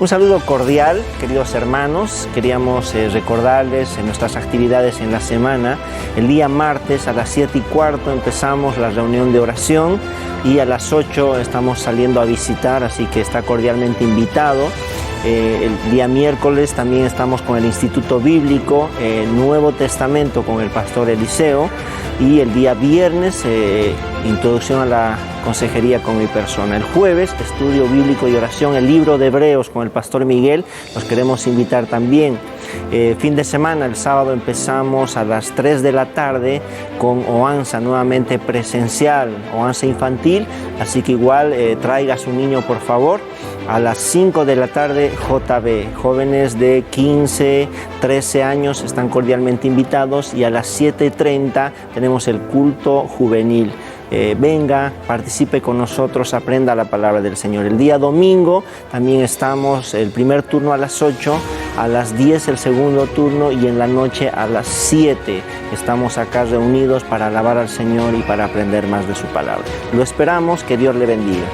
Un saludo cordial, queridos hermanos. Queríamos recordarles en nuestras actividades en la semana. El día martes a las 7:15 empezamos la reunión de oración y a las 8 estamos saliendo a visitar, así que está cordialmente invitado. El día miércoles también estamos con el Instituto Bíblico, Nuevo Testamento con el pastor Eliseo, y el día viernes introducción a la consejería con mi persona. El jueves, estudio bíblico y oración, el libro de Hebreos con el pastor Miguel. Los queremos invitar también. Fin de semana, el sábado empezamos a las 3 de la tarde con Oanza, nuevamente presencial, Oanza infantil, así que igual traiga a su niño por favor. A las 5 de la tarde, JB, jóvenes de 15, 13 años están cordialmente invitados, y a las 7:30 tenemos el culto juvenil. Venga, participe con nosotros, aprenda la palabra del Señor. El día domingo también estamos, el primer turno a las 8, a las 10 el segundo turno, y en la noche a las 7 estamos acá reunidos para alabar al Señor y para aprender más de su palabra. Lo esperamos, que Dios le bendiga.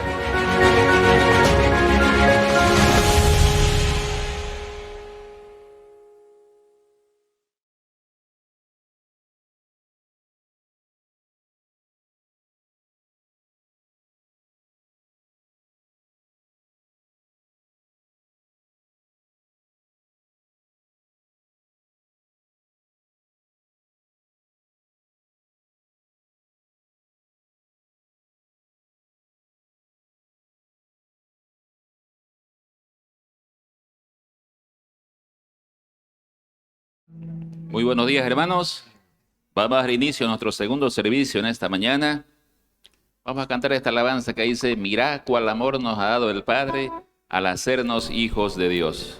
Muy buenos días, hermanos. Vamos a dar inicio a nuestro segundo servicio en esta mañana. Vamos a cantar esta alabanza que dice: mirá cuál amor nos ha dado el Padre al hacernos hijos de Dios.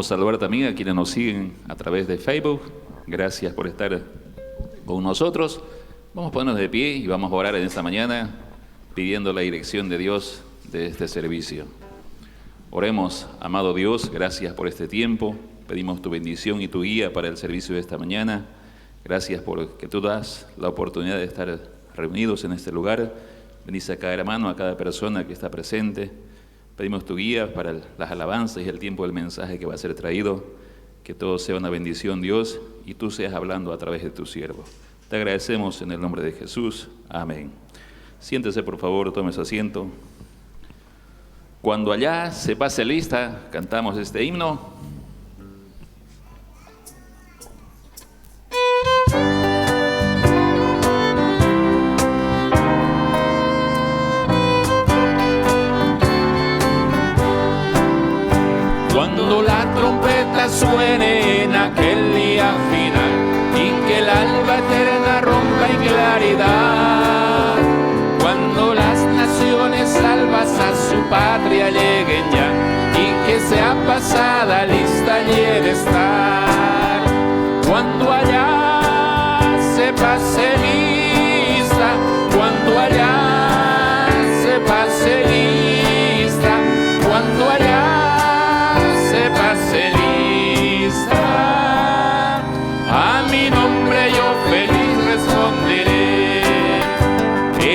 Saludar también a quienes nos siguen a través de Facebook. Gracias por estar con nosotros. Vamos a ponernos de pie y vamos a orar en esta mañana pidiendo la dirección de Dios de este servicio. Oremos. Amado Dios, gracias por este tiempo. Pedimos tu bendición y tu guía para el servicio de esta mañana. Gracias por que tú das la oportunidad de estar reunidos en este lugar. Bendice a cada hermano, a cada persona que está presente. Pedimos tu guía para las alabanzas y el tiempo del mensaje que va a ser traído. Que todo sea una bendición, Dios, y tú seas hablando a través de tu siervo. Te agradecemos en el nombre de Jesús. Amén. Siéntese, por favor, tome su asiento. Cuando allá se pase lista, cantamos este himno. Cuando la trompeta suene en aquel día final y que el alba eterna rompa en claridad, cuando las naciones salvas a su patria lleguen ya y que sea pasada la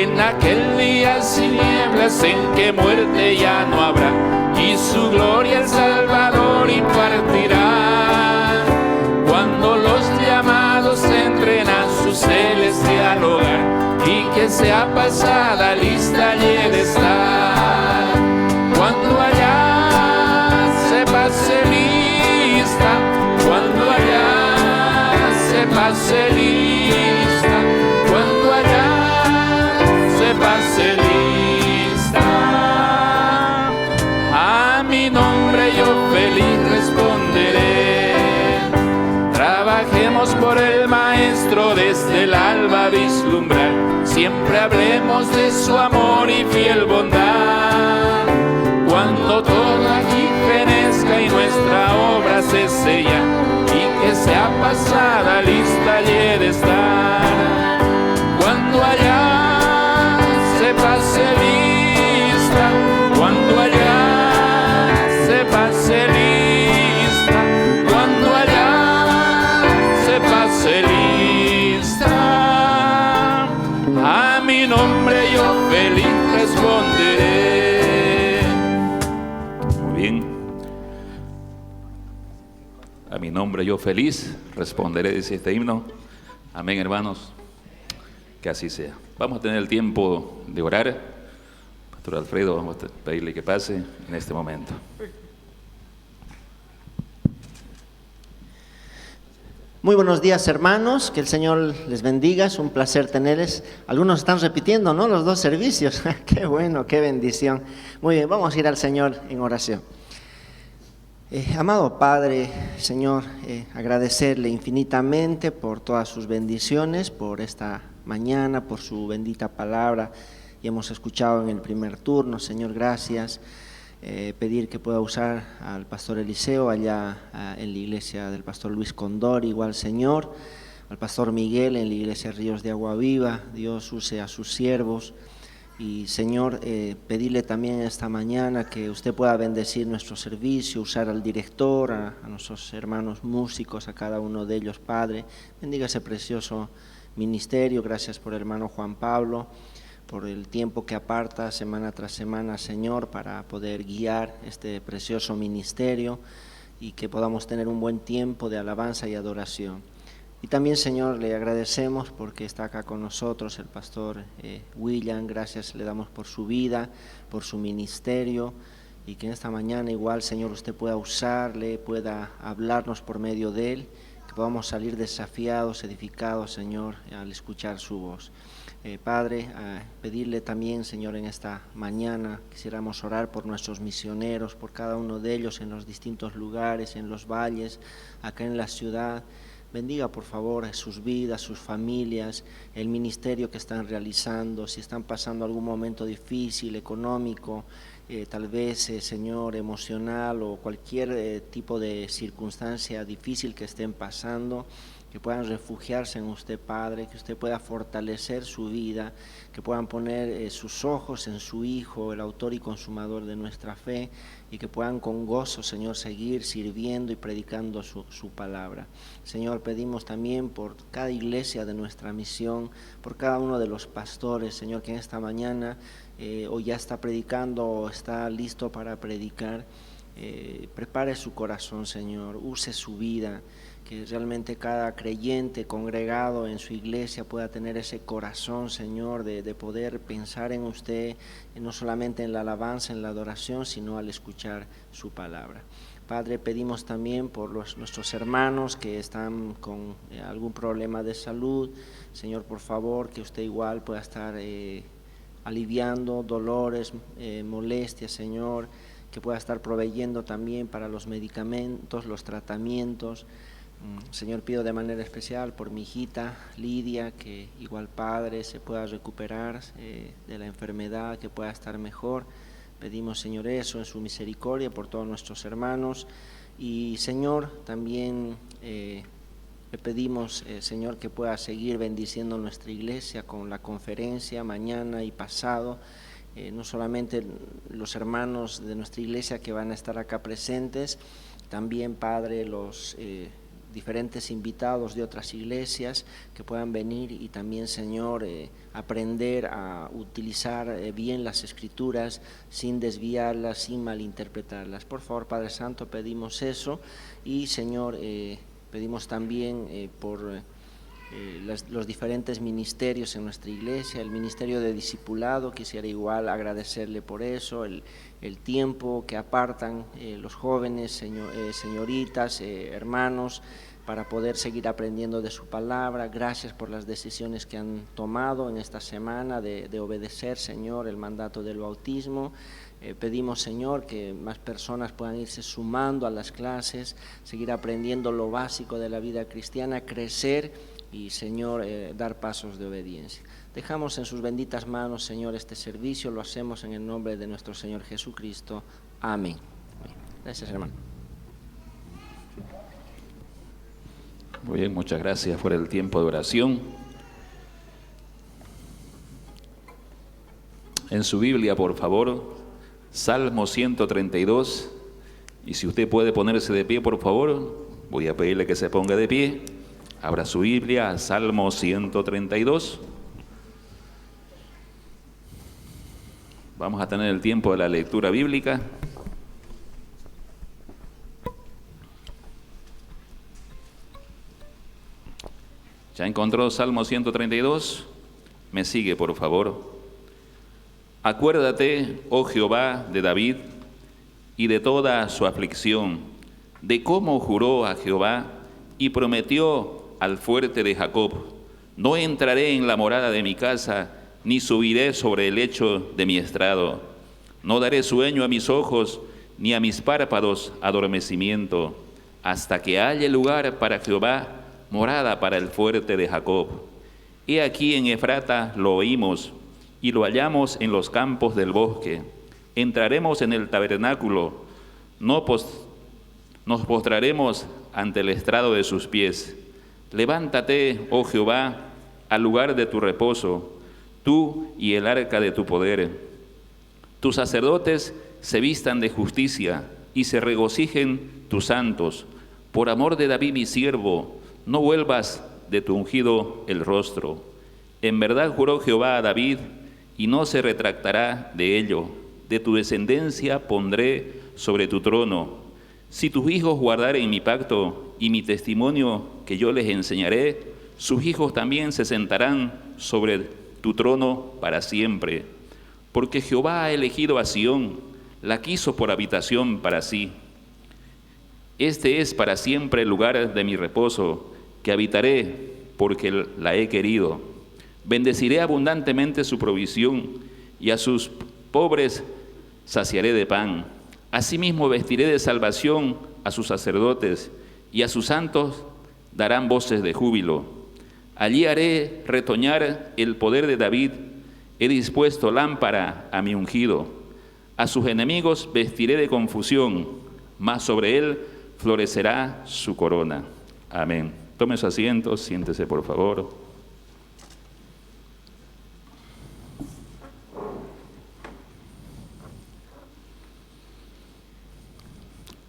en aquel día sin nieblas en que muerte ya no habrá, y su gloria el Salvador impartirá. Cuando los llamados entren a su celestial hogar, y que sea pasada lista y he de estar. Cuando allá se pase lista, cuando allá se pase lista, cuando allá se pase lista, a mi nombre yo feliz responderé. Trabajemos por el Maestro desde el alba vislumbrar, siempre hablemos de su amor y fiel bondad. Cuando todo aquí fenezca y nuestra obra se sella, y que sea pasada lista y he de estar. Cuando allá se pase lista, cuando allá se pase lista, cuando allá se pase lista, a mi nombre yo feliz responderé. Muy bien. A mi nombre yo feliz responderé, dice este himno. Amén, hermanos. Que así sea. Vamos a tener el tiempo de orar. Pastor Alfredo, vamos a pedirle que pase en este momento. Muy buenos días, hermanos, que el Señor les bendiga, es un placer tenerles. Algunos están repitiendo, ¿no?, los dos servicios. Qué bueno, qué bendición. Muy bien, vamos a ir al Señor en oración. Amado Padre, Señor, agradecerle infinitamente por todas sus bendiciones, por esta mañana, por su bendita palabra y hemos escuchado en el primer turno. Señor, gracias. Pedir que pueda usar al pastor Eliseo allá en la iglesia del pastor Luis Condor, igual Señor, al pastor Miguel en la iglesia Ríos de Agua Viva. Dios use a sus siervos y Señor, pedirle también esta mañana que usted pueda bendecir nuestro servicio, usar al director, a nuestros hermanos músicos, a cada uno de ellos, Padre. Bendiga ese precioso ministerio. Gracias por el hermano Juan Pablo, por el tiempo que aparta semana tras semana, Señor, para poder guiar este precioso ministerio y que podamos tener un buen tiempo de alabanza y adoración. Y también, Señor, le agradecemos porque está acá con nosotros el pastor William. Gracias le damos por su vida, por su ministerio, y que en esta mañana igual, Señor, usted pueda usarle, pueda hablarnos por medio de él, que podamos salir desafiados, edificados, Señor, al escuchar su voz. Padre, pedirle también, Señor, en esta mañana quisiéramos orar por nuestros misioneros, por cada uno de ellos en los distintos lugares, en los valles, acá en la ciudad. Bendiga por favor sus vidas, sus familias, el ministerio que están realizando, si están pasando algún momento difícil, económico, tal vez, Señor, emocional o cualquier tipo de circunstancia difícil que estén pasando, que puedan refugiarse en usted, Padre, que usted pueda fortalecer su vida, que puedan poner sus ojos en su Hijo, el autor y consumador de nuestra fe, y que puedan con gozo, Señor, seguir sirviendo y predicando su palabra. Señor, pedimos también por cada iglesia de nuestra misión, por cada uno de los pastores, Señor, que en esta mañana o ya está predicando o está listo para predicar. Prepare su corazón, Señor, use su vida, que realmente cada creyente congregado en su iglesia pueda tener ese corazón, Señor, de poder pensar en usted, no solamente en la alabanza, en la adoración, sino al escuchar su palabra. Padre, pedimos también por nuestros hermanos que están con algún problema de salud. Señor, por favor, que usted igual pueda estar aliviando dolores, molestias, Señor, que pueda estar proveyendo también para los medicamentos, los tratamientos. Señor, pido de manera especial por mi hijita Lidia, que igual, Padre, se pueda recuperar de la enfermedad, que pueda estar mejor. Pedimos, Señor, eso en su misericordia por todos nuestros hermanos. Y, Señor, también le pedimos, Señor, que pueda seguir bendiciendo nuestra iglesia con la conferencia mañana y pasado. No solamente los hermanos de nuestra iglesia que van a estar acá presentes, también, Padre, los diferentes invitados de otras iglesias que puedan venir y también, Señor, aprender a utilizar bien las Escrituras sin desviarlas, sin malinterpretarlas. Por favor, Padre Santo, pedimos eso y, Señor, pedimos también por los diferentes ministerios en nuestra iglesia, el ministerio de discipulado. Quisiera igual agradecerle por eso, el tiempo que apartan los jóvenes, señoritas, hermanos, para poder seguir aprendiendo de su palabra. Gracias por las decisiones que han tomado en esta semana de obedecer, Señor, el mandato del bautismo. Pedimos, Señor, que más personas puedan irse sumando a las clases, seguir aprendiendo lo básico de la vida cristiana, crecer y, Señor, dar pasos de obediencia. Dejamos en sus benditas manos, Señor, este servicio. Lo hacemos en el nombre de nuestro Señor Jesucristo. Amén. Gracias, hermano. Muy bien, muchas gracias por el tiempo de oración. En su Biblia, por favor, Salmo 132. Y si usted puede ponerse de pie, por favor, voy a pedirle que se ponga de pie. Abra su Biblia, Salmo 132. Vamos a tener el tiempo de la lectura bíblica. ¿Ya encontró Salmo 132? Me sigue, por favor. Acuérdate, oh Jehová, de David y de toda su aflicción, de cómo juró a Jehová y prometió al fuerte de Jacob: no entraré en la morada de mi casa, ni subiré sobre el lecho de mi estrado. No daré sueño a mis ojos, ni a mis párpados adormecimiento, hasta que haya lugar para Jehová, morada para el fuerte de Jacob. He aquí en Efrata lo oímos, y lo hallamos en los campos del bosque. Entraremos en el tabernáculo, nos postraremos ante el estrado de sus pies. Levántate, oh Jehová, al lugar de tu reposo, tú y el arca de tu poder. Tus sacerdotes se vistan de justicia y se regocijen tus santos. Por amor de David mi siervo, no vuelvas de tu ungido el rostro. En verdad juró Jehová a David, y no se retractará de ello. De tu descendencia pondré sobre tu trono. Si tus hijos guardaren mi pacto y mi testimonio que yo les enseñaré, sus hijos también se sentarán sobre tu trono para siempre. Porque Jehová ha elegido a Sión, la quiso por habitación para sí. Este es para siempre el lugar de mi reposo, que habitaré porque la he querido. Bendeciré abundantemente su provisión, y a sus pobres saciaré de pan. Asimismo vestiré de salvación a sus sacerdotes, y a sus santos darán voces de júbilo. Allí haré retoñar el poder de David, he dispuesto lámpara a mi ungido. A sus enemigos vestiré de confusión, mas sobre él florecerá su corona. Amén. Tome su asiento, siéntese por favor.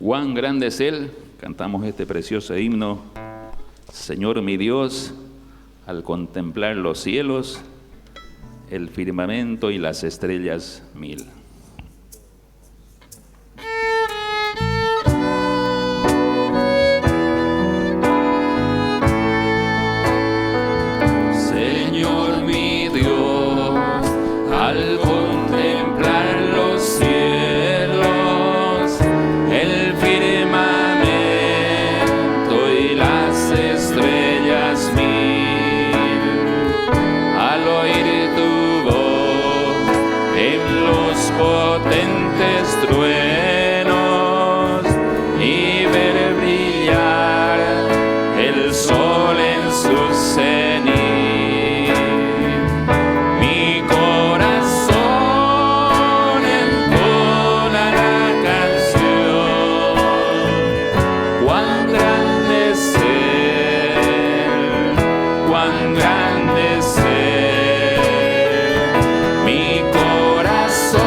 Cuán grande es Él, cantamos este precioso himno. Señor mi Dios, al contemplar los cielos, el firmamento y las estrellas mil. Señor mi Dios, al contemplar los cielos, el firmamento y las estrellas mil, al oír tu voz en los potentes truenos y ver brillar el sol en su cenit. Mi corazón entona la canción. Cuán grande es Él, cuán grande es Él. Mi corazón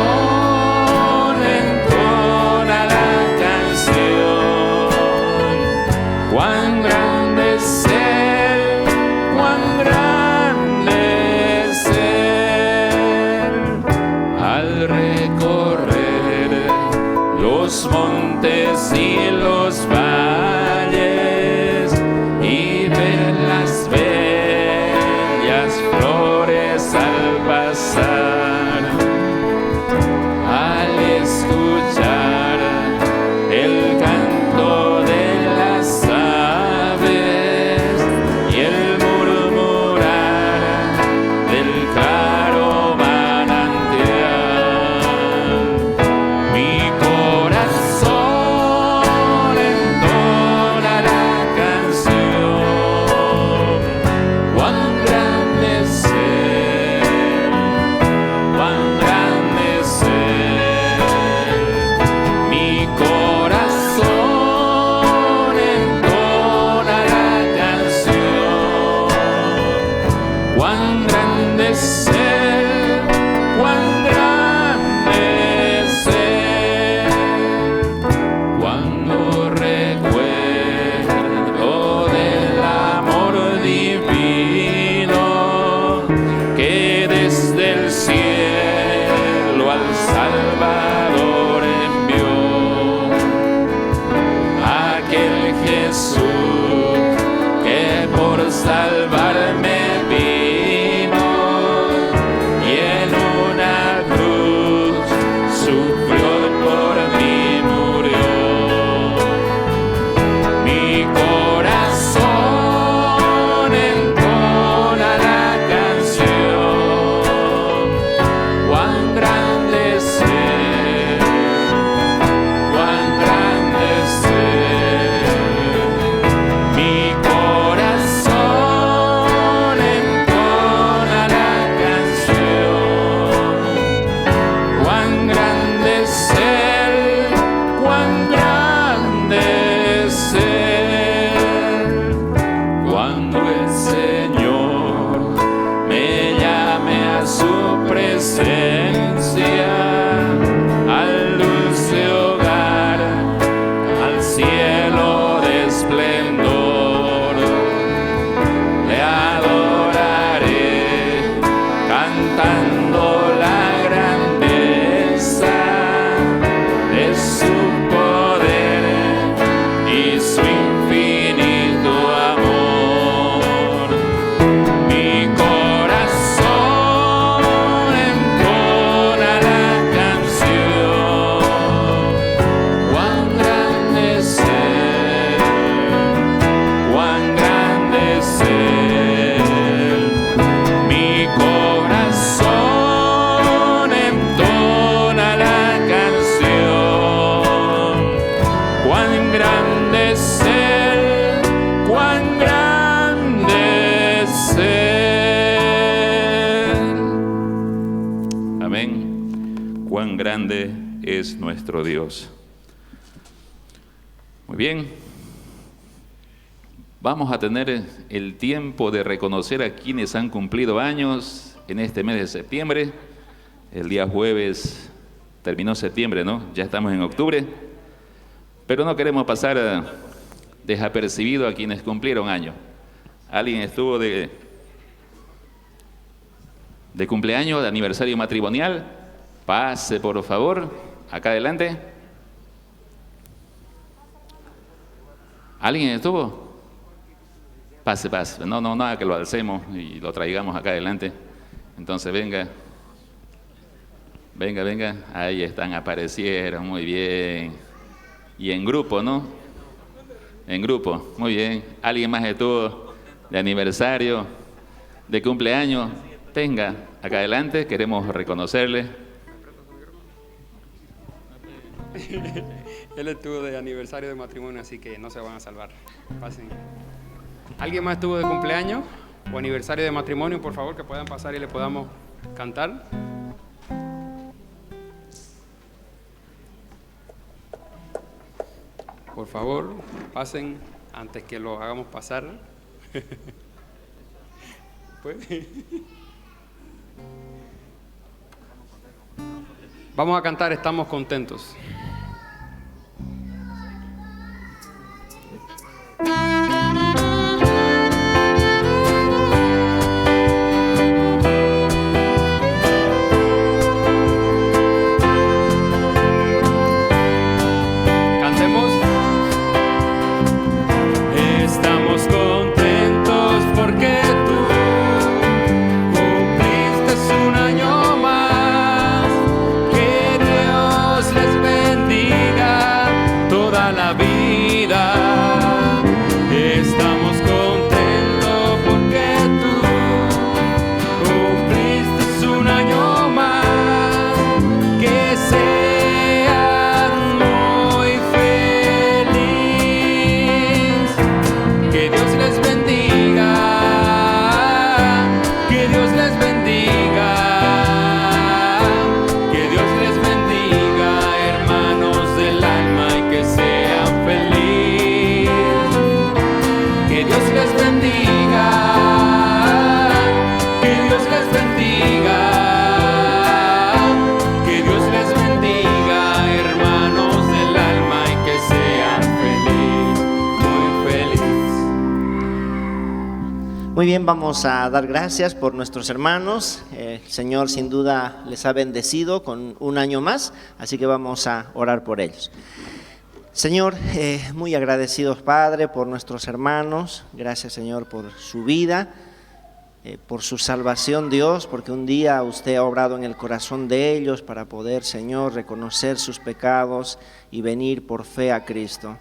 cantando la grandeza de su poder y su infinito amor. Mi corazón entona la canción, cuán grande es Él, cuán grande es Él. Mi corazón entona la canción, cuán grande es Él, cuán grande es Él. Amén. Cuán grande es nuestro Dios. Muy bien. Vamos a tener el tiempo de reconocer a quienes han cumplido años en este mes de septiembre. El día jueves terminó septiembre, ¿no? Ya estamos en octubre. Pero no queremos pasar desapercibido a quienes cumplieron años. ¿Alguien estuvo de cumpleaños, de aniversario matrimonial? Pase, por favor, acá adelante. ¿Alguien estuvo? Pase. No, nada que lo alcemos y lo traigamos acá adelante. Entonces venga. Ahí están, aparecieron, muy bien. Y en grupo, ¿no? En grupo, muy bien. ¿Alguien más estuvo de aniversario, de cumpleaños? Venga, acá adelante, queremos reconocerle. Él estuvo de aniversario de matrimonio, así que no se van a salvar. Pasen. ¿Alguien más estuvo de cumpleaños o aniversario de matrimonio? Por favor, que puedan pasar y le podamos cantar. Por favor, pasen antes que lo hagamos pasar. Pues. Vamos a cantar Estamos Contentos. Cantemos. Estamos contentos porque tú cumpliste un año más. Que Dios les bendiga toda la vida. Estamos contentos porque tú cumpliste un año más. Que seas muy feliz. Que Dios les bendiga. Que Dios les bendiga. Que Dios les bendiga, hermanos del alma, y que sean felices. Que Dios les bendiga, que Dios les bendiga, que Dios les bendiga, hermanos del alma, y que sean felices, muy felices. Muy bien, vamos a dar gracias por nuestros hermanos. El Señor sin duda les ha bendecido con un año más, así que vamos a orar por ellos. Señor, muy agradecidos, Padre, por nuestros hermanos. Gracias, Señor, por su vida, por su salvación, Dios, porque un día usted ha obrado en el corazón de ellos para poder, Señor, reconocer sus pecados y venir por fe a Cristo.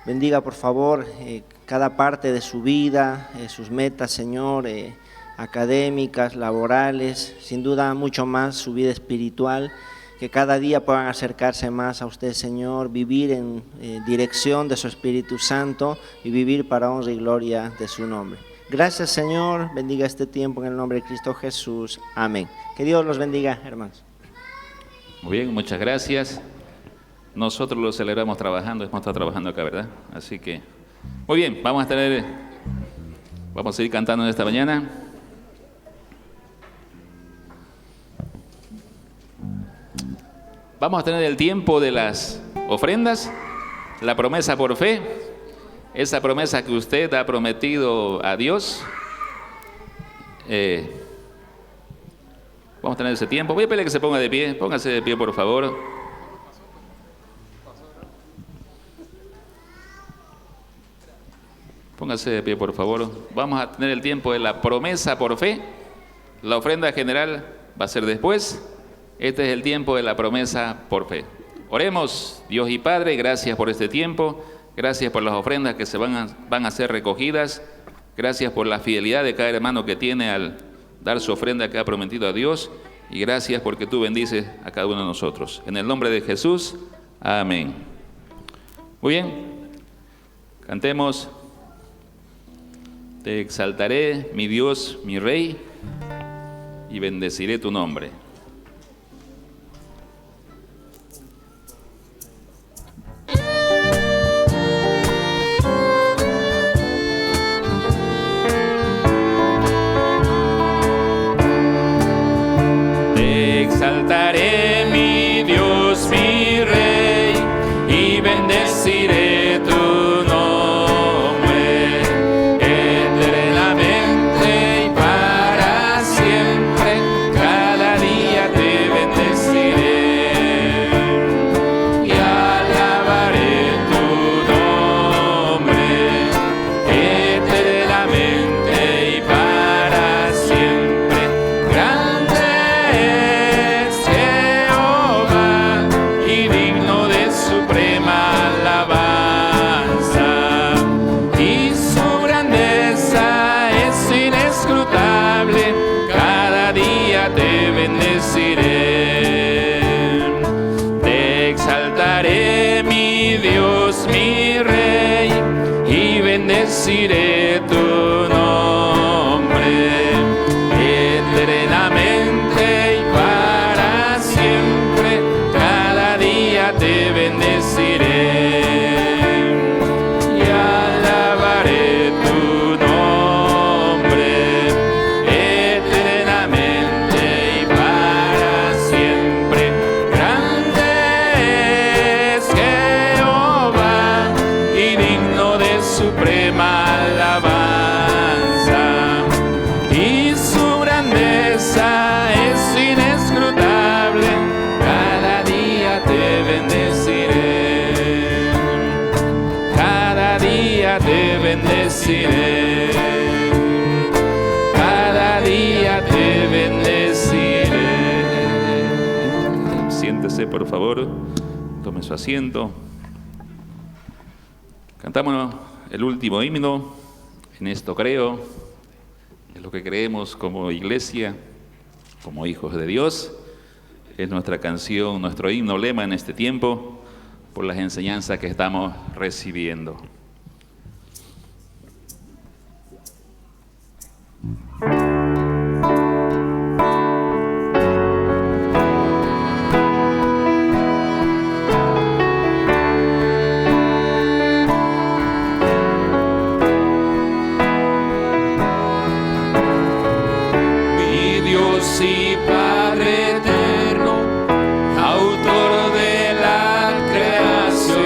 Bendiga, por favor, cada parte de su vida, sus metas, Señor, académicas, laborales, sin duda mucho más su vida espiritual. Que cada día puedan acercarse más a usted, Señor, vivir en dirección de su Espíritu Santo y vivir para honra y gloria de su nombre. Gracias, Señor, bendiga este tiempo en el nombre de Cristo Jesús. Amén. Que Dios los bendiga, hermanos. Muy bien, muchas gracias. Nosotros lo celebramos trabajando, hemos estado trabajando acá, ¿verdad? Así que, muy bien, vamos a seguir cantando en esta mañana. Vamos a tener el tiempo de las ofrendas, la promesa por fe, esa promesa que usted ha prometido a Dios. Vamos a tener ese tiempo. Voy a pedirle que se ponga de pie. Póngase de pie, por favor. Póngase de pie, por favor. Vamos a tener el tiempo de la promesa por fe. La ofrenda general va a ser después. Este es el tiempo de la promesa por fe. Oremos, Dios y Padre, gracias por este tiempo. Gracias por las ofrendas que van a ser recogidas. Gracias por la fidelidad de cada hermano que tiene al dar su ofrenda que ha prometido a Dios. Y gracias porque tú bendices a cada uno de nosotros. En el nombre de Jesús, amén. Muy bien, cantemos. Te exaltaré, mi Dios, mi Rey, y bendeciré tu nombre. Te exaltaré, mi Dios, mi Rey, y bendeciré tu nombre eternamente y para siempre. Cada día te bendeciré y alabaré tu nombre eternamente y para siempre. Grande es Jehová y digno de suprema alabanza, y su grandeza es inescrutable. Cada día te bendeciré. Te exaltaré, mi Dios, mi Rey, y bendeciré tu nombre eternamente y para siempre. Cada día te bendeciré y alabaré tu nombre eternamente y para siempre. Grande es Jehová y digno de suprema alabanza, y su grandeza es inescrutable. Cada día te bendeciré. Cada día te bendeciré. Cada día te bendeciré. Siéntese, por favor. Tome su asiento. Cantamos el último himno. En esto creo. Es lo que creemos como iglesia, como hijos de Dios. Es nuestra canción, nuestro himno, lema en este tiempo, por las enseñanzas que estamos recibiendo. Mi Dios y Padre eterno, autor de la creación,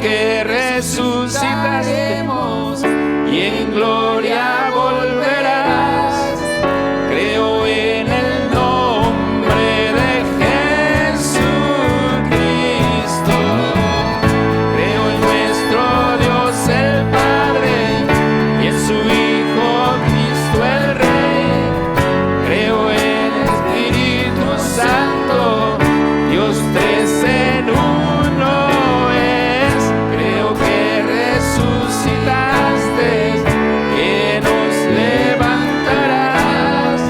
que resucitaremos y en gloria volverás. Creo en el nombre de Jesucristo. Creo en nuestro Dios el Padre y en su Hijo Cristo el Rey. Creo en el Espíritu Santo, Dios tres en uno es. Creo que resucitaste, que nos levantarás.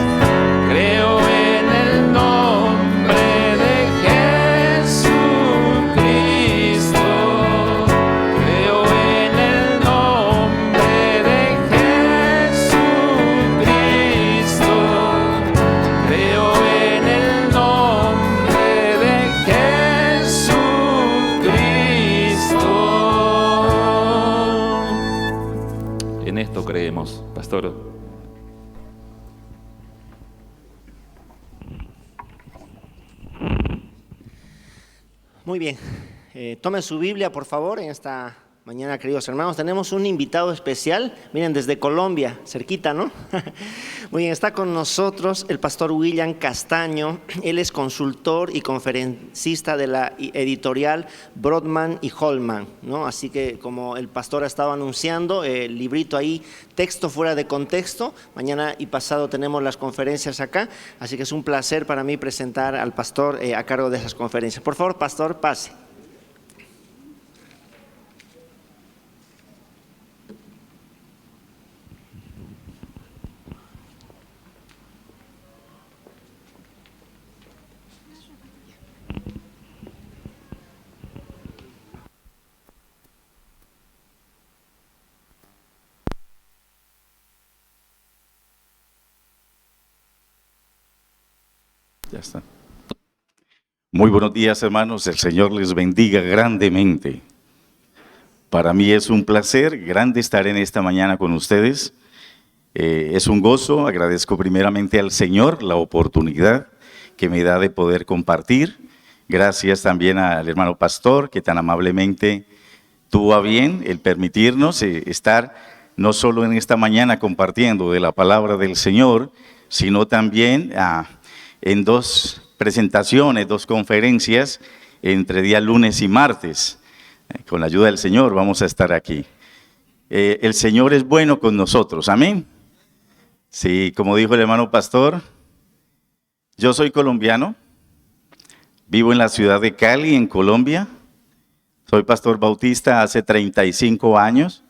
Creo en el nombre de Jesucristo. Creo en el nombre de Jesucristo. Creo en el nombre de Jesucristo. En esto creemos, pastor. Muy bien, tomen su Biblia por favor en esta mañana, queridos hermanos. Tenemos un invitado especial, miren, desde Colombia, cerquita, ¿no? Muy bien, está con nosotros el pastor William Castaño. Él es consultor y conferencista de la editorial Brodmann y Holman, ¿no? Así que como el pastor ha estado anunciando, el librito ahí, texto fuera de contexto. Mañana y pasado tenemos las conferencias acá, así que es un placer para mí presentar al pastor a cargo de esas conferencias. Por favor, pastor, pase. Ya está. Muy buenos días, hermanos. El Señor les bendiga grandemente. Para mí es un placer grande estar en esta mañana con ustedes. Es un gozo. Agradezco primeramente al Señor la oportunidad que me da de poder compartir. Gracias también al hermano pastor que tan amablemente tuvo a bien el permitirnos estar no solo en esta mañana compartiendo de la palabra del Señor, sino también en dos presentaciones, dos conferencias, entre día lunes y martes. Con la ayuda del Señor vamos a estar aquí. El Señor es bueno con nosotros, amén. Sí, como dijo el hermano pastor, yo soy colombiano, vivo en la ciudad de Cali, en Colombia. Soy pastor bautista hace 35 años.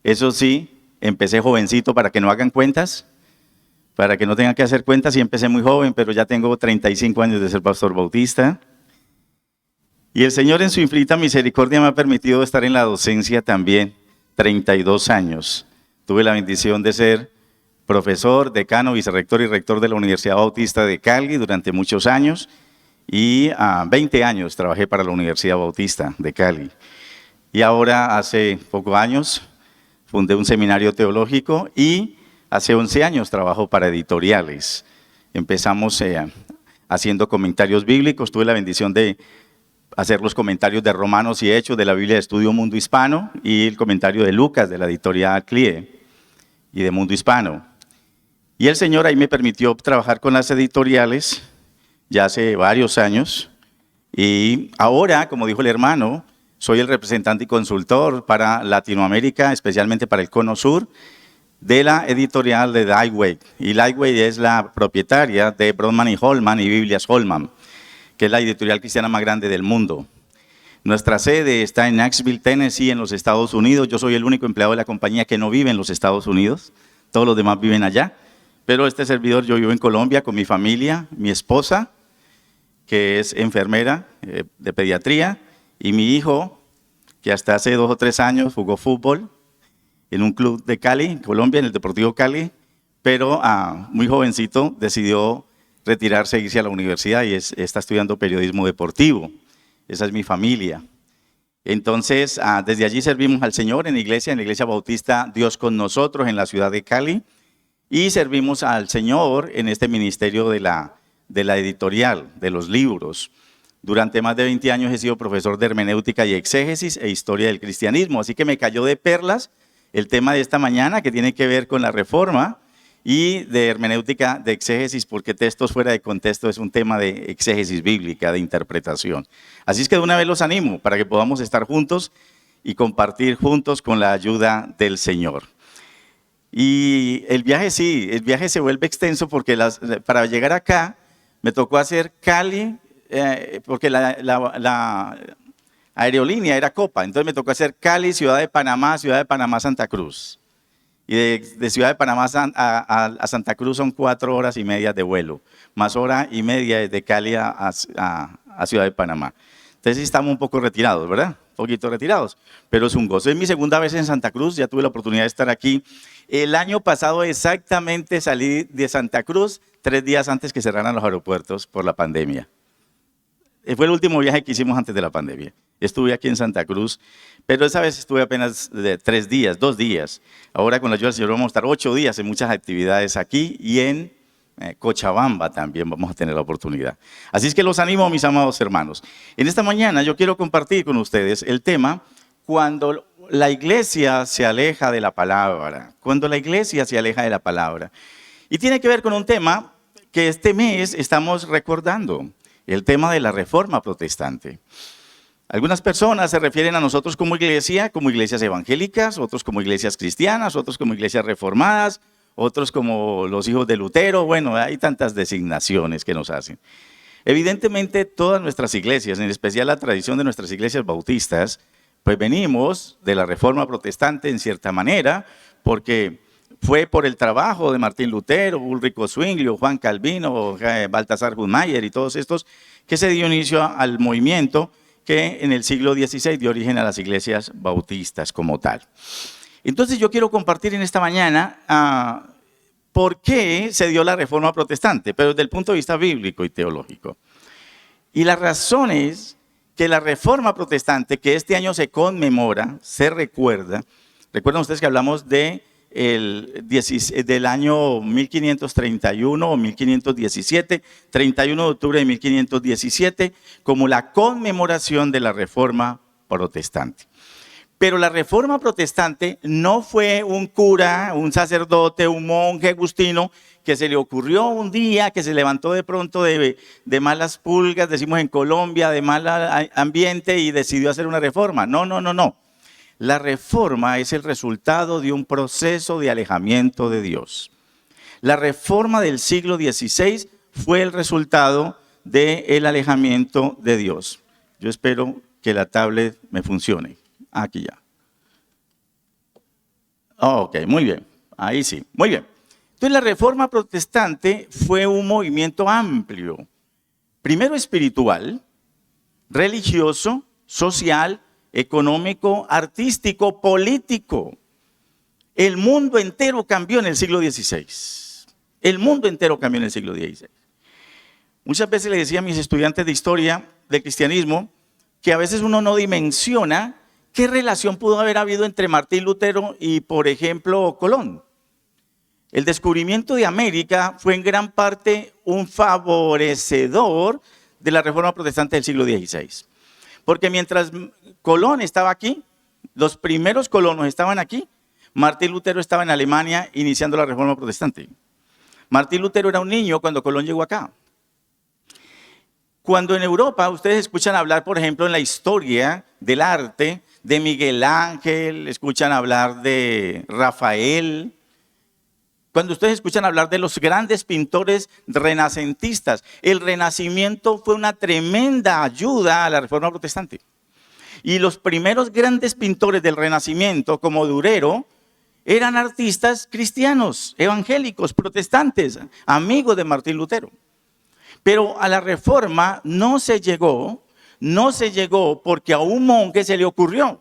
Eso sí, empecé jovencito para que no hagan cuentas. Para que no tengan que hacer cuentas, y empecé muy joven, pero ya tengo 35 años de ser pastor bautista. Y el Señor en su infinita misericordia me ha permitido estar en la docencia también 32 años. Tuve la bendición de ser profesor, decano, vicerrector y rector de la Universidad Bautista de Cali durante muchos años. Y 20 años trabajé para la Universidad Bautista de Cali. Y ahora, hace pocos años, fundé un seminario teológico y hace 11 años trabajo para editoriales. Empezamos haciendo comentarios bíblicos. Tuve la bendición de hacer los comentarios de Romanos y Hechos de la Biblia de Estudio Mundo Hispano y el comentario de Lucas de la editorial CLIE y de Mundo Hispano. Y el Señor ahí me permitió trabajar con las editoriales ya hace varios años. Y ahora, como dijo el hermano, soy el representante y consultor para Latinoamérica, especialmente para el Cono Sur, de la editorial de Lightweight. Y Lightweight es la propietaria de Brodmann y Holman y Biblias Holman, que es la editorial cristiana más grande del mundo. Nuestra sede está en Knoxville, Tennessee, en los Estados Unidos. Yo soy el único empleado de la compañía que no vive en los Estados Unidos. Todos los demás viven allá. Pero este servidor, yo vivo en Colombia con mi familia, mi esposa, que es enfermera de pediatría, y mi hijo, que hasta hace 2 o 3 años jugó fútbol en un club de Cali, Colombia, en el Deportivo Cali, pero muy jovencito decidió retirarse e irse a la universidad y está estudiando periodismo deportivo. Esa es mi familia. Entonces, desde allí servimos al Señor en la Iglesia Bautista Dios con Nosotros, en la ciudad de Cali, y servimos al Señor en este ministerio de la editorial, de los libros. Durante más de 20 años he sido profesor de hermenéutica y exégesis e historia del cristianismo, así que me cayó de perlas el tema de esta mañana que tiene que ver con la reforma y de hermenéutica de exégesis, porque textos fuera de contexto es un tema de exégesis bíblica, de interpretación. Así es que de una vez los animo para que podamos estar juntos y compartir juntos con la ayuda del Señor. Y el viaje se vuelve extenso porque para llegar acá me tocó hacer Cali, porque la aerolínea era Copa, entonces me tocó hacer Cali, Ciudad de Panamá, Santa Cruz. Y de Ciudad de Panamá a Santa Cruz son 4 horas y media de vuelo, más hora y media desde Cali a Ciudad de Panamá. Entonces estamos un poco retirados, ¿verdad? Un poquito retirados, pero es un gozo. Es mi segunda vez en Santa Cruz, ya tuve la oportunidad de estar aquí. El año pasado exactamente salí de Santa Cruz 3 días antes que cerraran los aeropuertos por la pandemia. Fue el último viaje que hicimos antes de la pandemia. Estuve aquí en Santa Cruz, pero esa vez estuve apenas de 3 días, 2 días. Ahora con la ayuda del Señor vamos a estar 8 días en muchas actividades aquí y en Cochabamba también vamos a tener la oportunidad. Así es que los animo, mis amados hermanos. En esta mañana yo quiero compartir con ustedes el tema cuando la iglesia se aleja de la palabra. Cuando la iglesia se aleja de la palabra. Y tiene que ver con un tema que este mes estamos recordando. El tema de la reforma protestante. Algunas personas se refieren a nosotros como iglesias evangélicas, otros como iglesias cristianas, otros como iglesias reformadas, otros como los hijos de Lutero. Bueno, hay tantas designaciones que nos hacen. Evidentemente, todas nuestras iglesias, en especial la tradición de nuestras iglesias bautistas, pues venimos de la reforma protestante en cierta manera, porque fue por el trabajo de Martín Lutero, Ulrico Zwinglio, Juan Calvino, Baltasar Husmayer y todos estos, que se dio inicio al movimiento que en el siglo XVI dio origen a las iglesias bautistas como tal. Entonces yo quiero compartir en esta mañana por qué se dio la reforma protestante, pero desde el punto de vista bíblico y teológico. Y la razón es que la reforma protestante, que este año se conmemora, se recuerda, recuerdan ustedes que hablamos del año 1531 o 1517, 31 de octubre de 1517, como la conmemoración de la reforma protestante. Pero la reforma protestante no fue un cura, un sacerdote, un monje agustino que se le ocurrió un día, que se levantó de pronto de malas pulgas, decimos en Colombia, de mal ambiente y decidió hacer una reforma. No. La reforma es el resultado de un proceso de alejamiento de Dios. La reforma del siglo XVI fue el resultado del alejamiento de Dios. Yo espero que la tablet me funcione. Aquí ya. Ok, muy bien. Ahí sí, muy bien. Entonces la reforma protestante fue un movimiento amplio. Primero espiritual, religioso, social, económico, artístico, político. El mundo entero cambió en el siglo XVI. El mundo entero cambió en el siglo XVI. Muchas veces le decía a mis estudiantes de historia del cristianismo que a veces uno no dimensiona qué relación pudo haber habido entre Martín Lutero y, por ejemplo, Colón. El descubrimiento de América fue en gran parte un favorecedor de la reforma protestante del siglo XVI. Porque mientras Colón estaba aquí, los primeros colonos estaban aquí, Martín Lutero estaba en Alemania iniciando la reforma protestante. Martín Lutero era un niño cuando Colón llegó acá. Cuando en Europa ustedes escuchan hablar, por ejemplo, en la historia del arte, de Miguel Ángel, escuchan hablar de Rafael, cuando ustedes escuchan hablar de los grandes pintores renacentistas, el Renacimiento fue una tremenda ayuda a la reforma protestante. Y los primeros grandes pintores del Renacimiento, como Durero, eran artistas cristianos, evangélicos, protestantes, amigos de Martín Lutero. Pero a la reforma no se llegó porque a un monje se le ocurrió.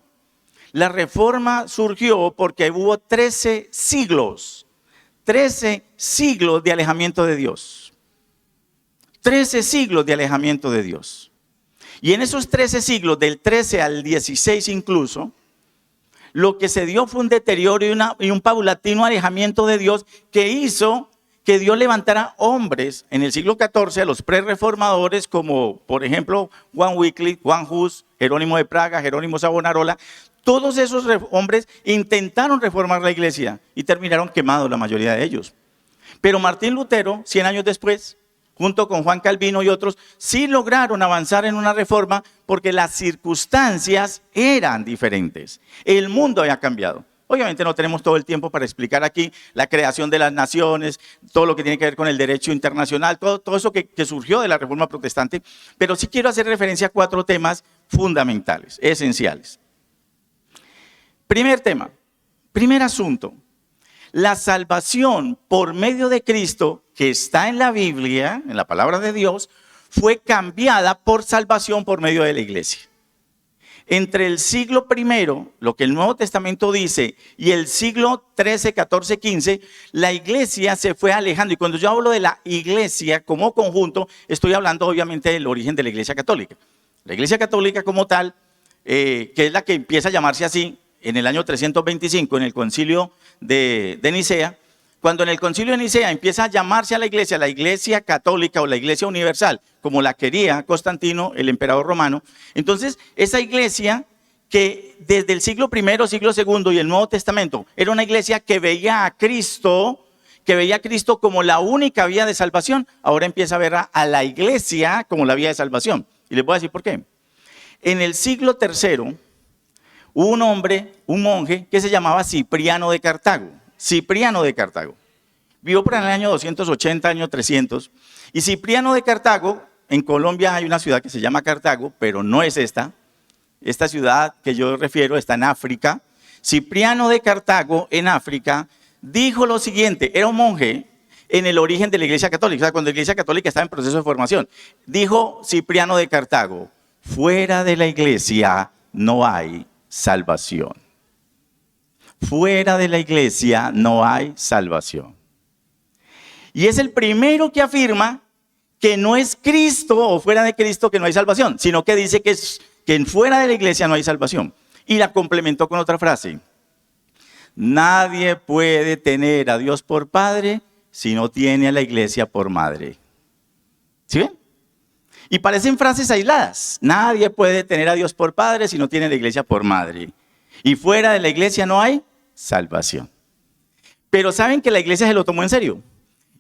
La reforma surgió porque hubo 13 siglos de alejamiento de Dios. 13 siglos de alejamiento de Dios. Y en esos 13 siglos, del 13 al 16 incluso, lo que se dio fue un deterioro y un paulatino alejamiento de Dios que hizo que Dios levantara hombres en el siglo XIV, a los pre-reformadores, como por ejemplo Juan Wycliffe, Juan Hus, Jerónimo de Praga, Jerónimo Savonarola. Todos esos hombres intentaron reformar la iglesia y terminaron quemados la mayoría de ellos. Pero Martín Lutero, 100 años después, junto con Juan Calvino y otros, sí lograron avanzar en una reforma porque las circunstancias eran diferentes. El mundo había cambiado. Obviamente no tenemos todo el tiempo para explicar aquí la creación de las naciones, todo lo que tiene que ver con el derecho internacional, todo eso que surgió de la Reforma Protestante, pero sí quiero hacer referencia a 4 temas fundamentales, esenciales. Primer tema, primer asunto, la salvación por medio de Cristo, que está en la Biblia, en la palabra de Dios, fue cambiada por salvación por medio de la iglesia. Entre el siglo I, lo que el Nuevo Testamento dice, y el siglo XIII, XIV, XV, la iglesia se fue alejando. Y cuando yo hablo de la iglesia como conjunto, estoy hablando obviamente del origen de la iglesia católica. La iglesia católica como tal, que es la que empieza a llamarse así en el año 325, en el concilio de Nicea. Cuando en el concilio de Nicea empieza a llamarse a la iglesia católica o la iglesia universal, como la quería Constantino, el emperador romano, entonces esa iglesia que desde el siglo I, siglo II y el Nuevo Testamento era una iglesia que veía a Cristo como la única vía de salvación, ahora empieza a ver a la iglesia como la vía de salvación. Y les voy a decir por qué. En el siglo III hubo un monje que se llamaba Cipriano de Cartago. Cipriano de Cartago. Vivió por el año 280, año 300. Y Cipriano de Cartago, en Colombia hay una ciudad que se llama Cartago, pero no es esta. Esta ciudad que yo refiero está en África. Cipriano de Cartago, en África, dijo lo siguiente. Era un monje en el origen de la iglesia católica. O sea, cuando la iglesia católica estaba en proceso de formación. Dijo Cipriano de Cartago, fuera de la iglesia no hay salvación. Fuera de la iglesia no hay salvación. Y es el primero que afirma que no es Cristo o fuera de Cristo que no hay salvación, sino que dice que fuera de la iglesia no hay salvación. Y la complementó con otra frase. Nadie puede tener a Dios por padre si no tiene a la iglesia por madre. ¿Sí ven? Y parecen frases aisladas. Nadie puede tener a Dios por padre si no tiene a la iglesia por madre. Y fuera de la iglesia no hay salvación. Pero saben que la iglesia se lo tomó en serio.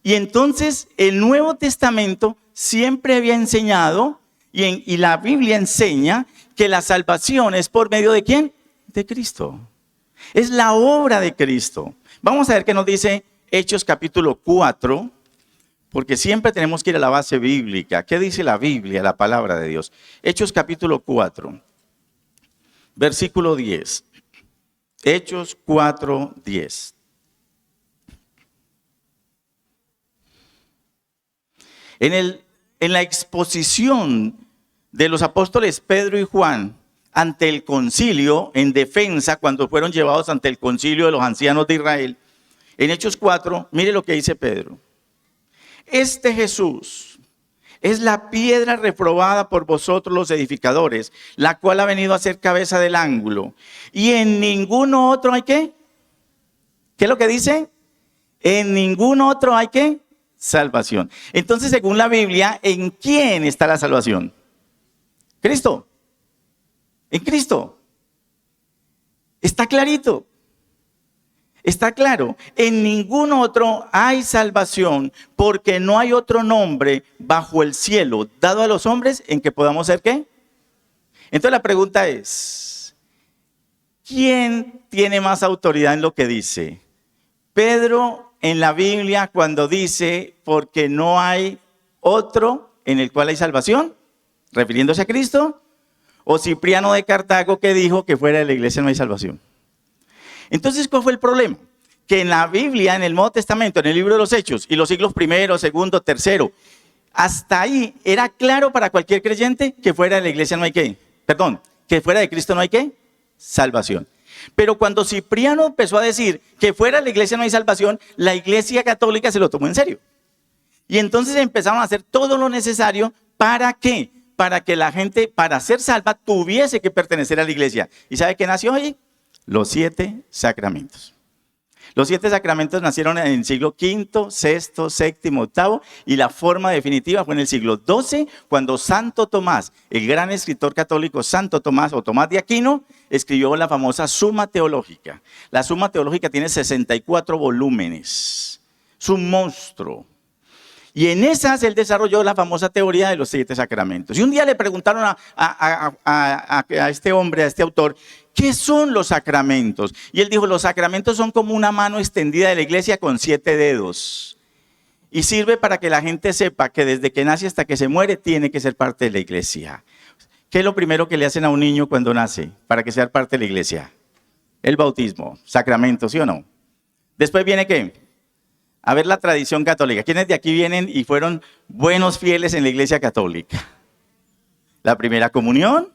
Y entonces el Nuevo Testamento siempre había enseñado, y la Biblia enseña, que la salvación es por medio de ¿quién? De Cristo. Es la obra de Cristo. Vamos a ver qué nos dice Hechos capítulo 4, porque siempre tenemos que ir a la base bíblica. ¿Qué dice la Biblia, la palabra de Dios? Hechos capítulo 4, versículo 10. Hechos 4, 10. En la exposición de los apóstoles Pedro y Juan ante el concilio, en defensa, cuando fueron llevados ante el concilio de los ancianos de Israel, en Hechos 4, mire lo que dice Pedro. Este Jesús es la piedra reprobada por vosotros los edificadores, la cual ha venido a ser cabeza del ángulo. Y en ninguno otro hay ¿qué? ¿Qué es lo que dice? En ningún otro hay ¿qué? Salvación. Entonces, según la Biblia, ¿en quién está la salvación? Cristo. En Cristo. Está clarito. Está claro. En ningún otro hay salvación, porque no hay otro nombre bajo el cielo dado a los hombres en que podamos ser ¿qué? Entonces la pregunta es, ¿quién tiene más autoridad en lo que dice? Pedro en la Biblia cuando dice, porque no hay otro en el cual hay salvación, refiriéndose a Cristo, o Cipriano de Cartago que dijo que fuera de la iglesia no hay salvación. Entonces, ¿cuál fue el problema? Que en la Biblia, en el Nuevo Testamento, en el libro de los Hechos, y los siglos primero, segundo, tercero, hasta ahí era claro para cualquier creyente que fuera de la iglesia no hay ¿qué? Perdón, que fuera de Cristo no hay ¿qué? Salvación. Pero cuando Cipriano empezó a decir que fuera de la iglesia no hay salvación, la iglesia católica se lo tomó en serio. Y entonces empezaron a hacer todo lo necesario ¿para qué? Para que la gente, para ser salva, tuviese que pertenecer a la iglesia. ¿Y sabe qué nació ahí? Los 7 sacramentos. Los 7 sacramentos nacieron en el siglo V, VI, VII, VIII y la forma definitiva fue en el siglo XII, cuando Santo Tomás, el gran escritor católico Santo Tomás o Tomás de Aquino, escribió la famosa Suma Teológica. La Suma Teológica tiene 64 volúmenes. Es un monstruo. Y en esas él desarrolló la famosa teoría de los 7 sacramentos. Y un día le preguntaron a este hombre, a este autor, ¿qué son los sacramentos? Y él dijo, los sacramentos son como una mano extendida de la iglesia con 7 dedos. Y sirve para que la gente sepa que desde que nace hasta que se muere tiene que ser parte de la iglesia. ¿Qué es lo primero que le hacen a un niño cuando nace para que sea parte de la iglesia? El bautismo, sacramento, ¿sí o no? Después viene ¿qué? A ver la tradición católica. ¿Quiénes de aquí vienen y fueron buenos fieles en la iglesia católica? La primera comunión,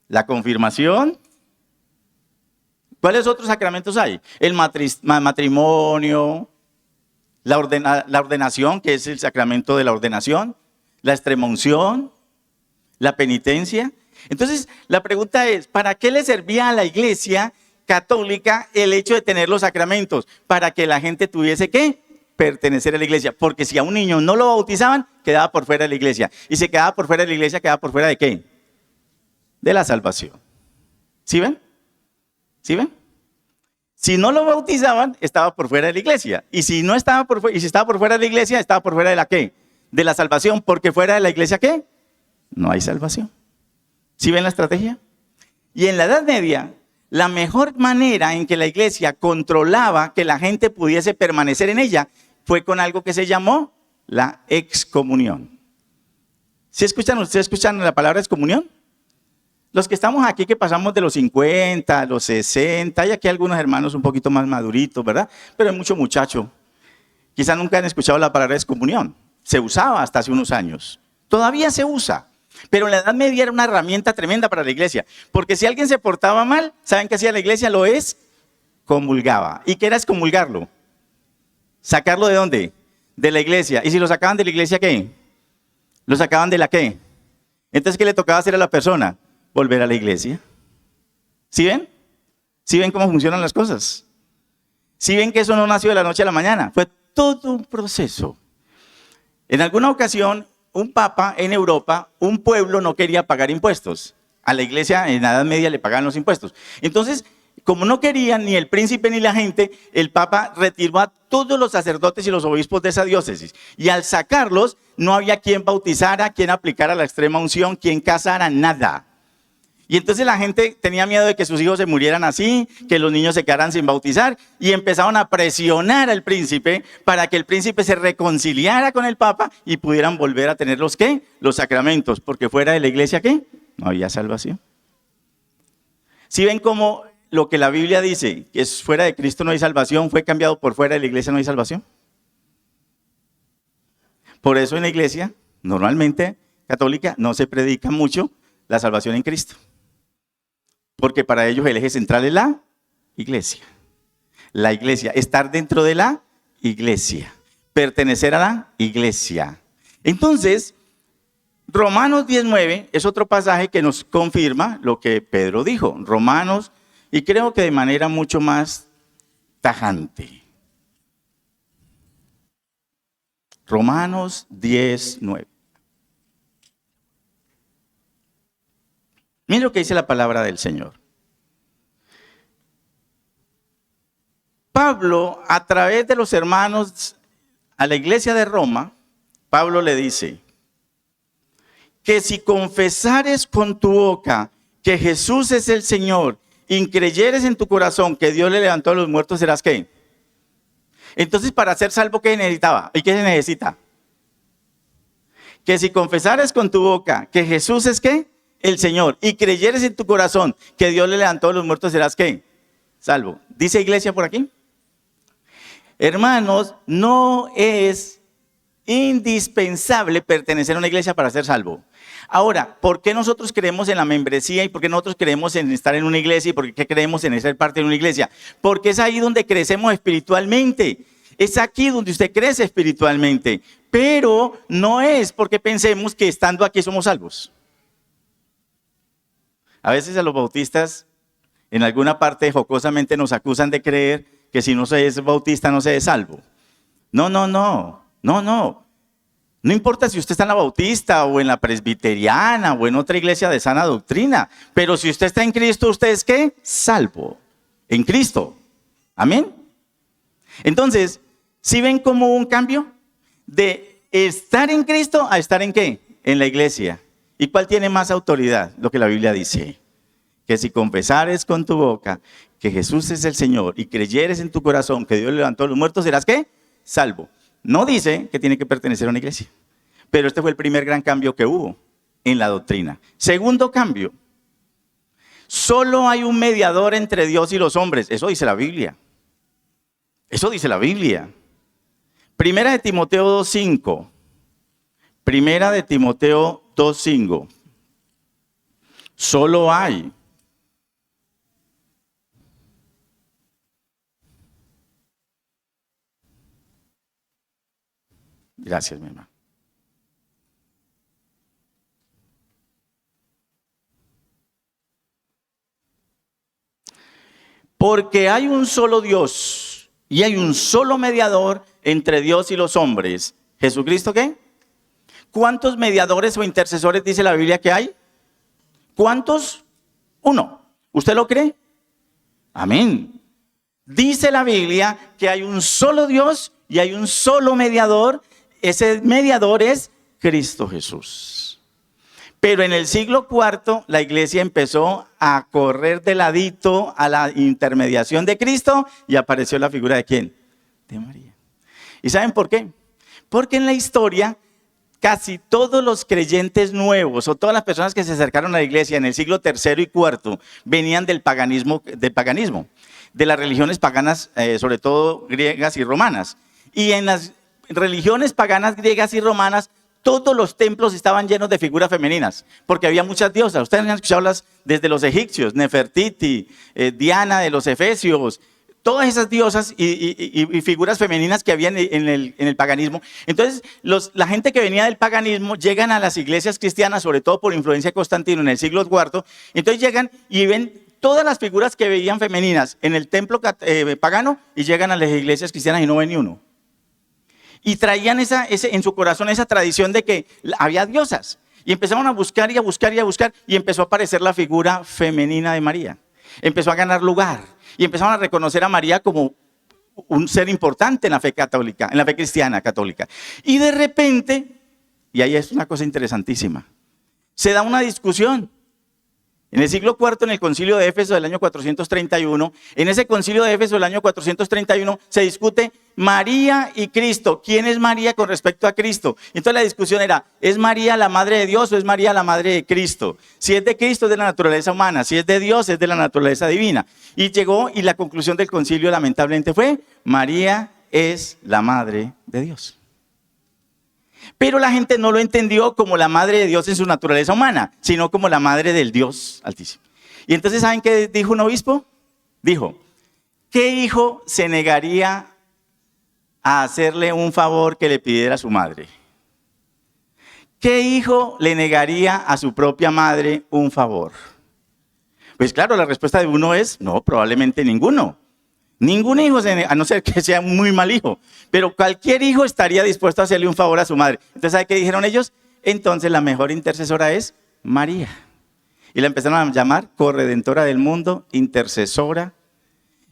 la confirmación. ¿Cuáles otros sacramentos hay? El matrimonio, la ordenación, que es el sacramento de la ordenación, la extremaunción, la penitencia. Entonces, la pregunta es, ¿para qué le servía a la iglesia católica el hecho de tener los sacramentos? Para que la gente tuviese ¿qué? Pertenecer a la iglesia, porque si a un niño no lo bautizaban, quedaba por fuera de la iglesia. Y si quedaba por fuera de la iglesia, quedaba por fuera ¿de qué? De la salvación. ¿Sí ven? ¿Sí ven? Si no lo bautizaban, estaba por fuera de la iglesia. Y si no estaba por fuera, y si estaba por fuera de la iglesia, estaba por fuera de la ¿qué? De la salvación, porque fuera de la iglesia ¿qué? No hay salvación. ¿Sí ven la estrategia? Y en la Edad Media, la mejor manera en que la iglesia controlaba que la gente pudiese permanecer en ella fue con algo que se llamó la excomunión. ¿Sí escuchan ustedes la palabra excomunión? Los que estamos aquí que pasamos de los 50, los 60, hay aquí algunos hermanos un poquito más maduritos, ¿verdad? Pero hay mucho muchacho. Quizá nunca han escuchado la palabra excomunión. Se usaba hasta hace unos años. Todavía se usa. Pero en la Edad Media era una herramienta tremenda para la iglesia. Porque si alguien se portaba mal, ¿saben qué hacía la iglesia? Lo excomulgaba. ¿Y qué era excomulgarlo? ¿Sacarlo de dónde? De la iglesia. ¿Y si lo sacaban de la iglesia qué? ¿Lo sacaban de la qué? Entonces, ¿qué le tocaba hacer a la persona? Volver a la iglesia. ¿Sí ven? ¿Sí ven cómo funcionan las cosas? ¿Sí ven que eso no nació de la noche a la mañana? Fue todo un proceso. En alguna ocasión, un papa en Europa, un pueblo no quería pagar impuestos. A la iglesia en la Edad Media le pagaban los impuestos. Entonces, como no querían ni el príncipe ni la gente, el papa retiró a todos los sacerdotes y los obispos de esa diócesis. Y al sacarlos, no había quien bautizara, quien aplicara la extrema unción, quien casara, nada. Y entonces la gente tenía miedo de que sus hijos se murieran así, que los niños se quedaran sin bautizar, y empezaron a presionar al príncipe para que el príncipe se reconciliara con el papa y pudieran volver a tener los ¿qué? Los sacramentos, porque fuera de la iglesia ¿qué? No había salvación. ¿Sí ven cómo lo que la Biblia dice, que es fuera de Cristo no hay salvación, fue cambiado por fuera de la iglesia no hay salvación? Por eso en la iglesia, normalmente católica, no se predica mucho la salvación en Cristo. Porque para ellos el eje central es la iglesia. La iglesia, estar dentro de la iglesia, pertenecer a la iglesia. Entonces, Romanos 19 es otro pasaje que nos confirma lo que Pedro dijo. Romanos, y creo que de manera mucho más tajante. Romanos 19. Miren lo que dice la palabra del Señor. Pablo, a través de los hermanos a la iglesia de Roma, Pablo le dice que si confesares con tu boca que Jesús es el Señor y creyeres en tu corazón que Dios le levantó a los muertos, serás ¿qué? Entonces, para ser salvo, ¿qué necesitaba? ¿Y qué se necesita? Que si confesares con tu boca que Jesús es ¿qué? El Señor, y creyeres en tu corazón que Dios le levantó a los muertos, serás ¿qué? Salvo. ¿Dice iglesia por aquí? Hermanos, no es indispensable pertenecer a una iglesia para ser salvo. Ahora, ¿por qué nosotros creemos en la membresía y por qué nosotros creemos en estar en una iglesia y por qué creemos en ser parte de una iglesia? Porque es ahí donde crecemos espiritualmente. Es aquí donde usted crece espiritualmente. Pero no es porque pensemos que estando aquí somos salvos. A veces a los bautistas en alguna parte jocosamente nos acusan de creer que si no se es bautista no se es salvo. No. No importa si usted está en la bautista o en la presbiteriana o en otra iglesia de sana doctrina, pero si usted está en Cristo, ¿usted es qué? Salvo. En Cristo. Amén. Entonces, ¿sí ven cómo hubo un cambio? De estar en Cristo a estar en ¿qué? En la iglesia. ¿Y cuál tiene más autoridad? Lo que la Biblia dice. Que si confesares con tu boca que Jesús es el Señor y creyeres en tu corazón que Dios levantó a los muertos, serás ¿qué? Salvo. No dice que tiene que pertenecer a una iglesia. Pero este fue el primer gran cambio que hubo en la doctrina. Segundo cambio. Solo hay un mediador entre Dios y los hombres. Eso dice la Biblia. Eso dice la Biblia. Primera de Timoteo 2:5. Primera de Timoteo 2:5. Solo hay. Gracias, mi hermano. Porque hay un solo Dios y hay un solo mediador entre Dios y los hombres. ¿Jesucristo qué? ¿Cuántos mediadores o intercesores dice la Biblia que hay? ¿Cuántos? Uno. ¿Usted lo cree? Amén. Dice la Biblia que hay un solo Dios y hay un solo mediador. Ese mediador es Cristo Jesús. Pero en el siglo IV la iglesia empezó a correr de ladito a la intermediación de Cristo y apareció la figura de ¿quién? De María. ¿Y saben por qué? Porque en la historia casi todos los creyentes nuevos o todas las personas que se acercaron a la iglesia en el siglo III y IV venían del paganismo, de las religiones paganas, sobre todo griegas y romanas. Y en las religiones paganas griegas y romanas, todos los templos estaban llenos de figuras femeninas, porque había muchas diosas. Ustedes han escuchado desde los egipcios, Nefertiti, Diana de los efesios, todas esas diosas y figuras femeninas que había en el paganismo. Entonces, la gente que venía del paganismo llegan a las iglesias cristianas, sobre todo por influencia de Constantino en el siglo IV. Entonces llegan y ven todas las figuras que veían femeninas en el templo pagano y llegan a las iglesias cristianas y no ven ni uno. Y traían en su corazón esa tradición de que había diosas. Y empezaron a buscar y a buscar y a buscar. Y empezó a aparecer la figura femenina de María. Empezó a ganar lugar. Y empezaron a reconocer a María como un ser importante en la fe católica, en la fe cristiana católica. Y de repente, y ahí es una cosa interesantísima, se da una discusión. En el siglo IV, en el concilio de Éfeso del año 431, en ese concilio de Éfeso del año 431 se discute María y Cristo. ¿Quién es María con respecto a Cristo? Entonces la discusión era, ¿es María la madre de Dios o es María la madre de Cristo? Si es de Cristo es de la naturaleza humana, si es de Dios es de la naturaleza divina. Y llegó y la conclusión del concilio lamentablemente fue, María es la madre de Dios. Pero la gente no lo entendió como la madre de Dios en su naturaleza humana, sino como la madre del Dios Altísimo. Y entonces, ¿saben qué dijo un obispo? Dijo, ¿qué hijo se negaría a hacerle un favor que le pidiera a su madre? ¿Qué hijo le negaría a su propia madre un favor? Pues claro, la respuesta de uno es, no, probablemente ninguno. Ningún hijo, a no ser que sea un muy mal hijo, pero cualquier hijo estaría dispuesto a hacerle un favor a su madre. Entonces, ¿sabe qué dijeron ellos? Entonces la mejor intercesora es María. Y la empezaron a llamar corredentora del mundo, intercesora.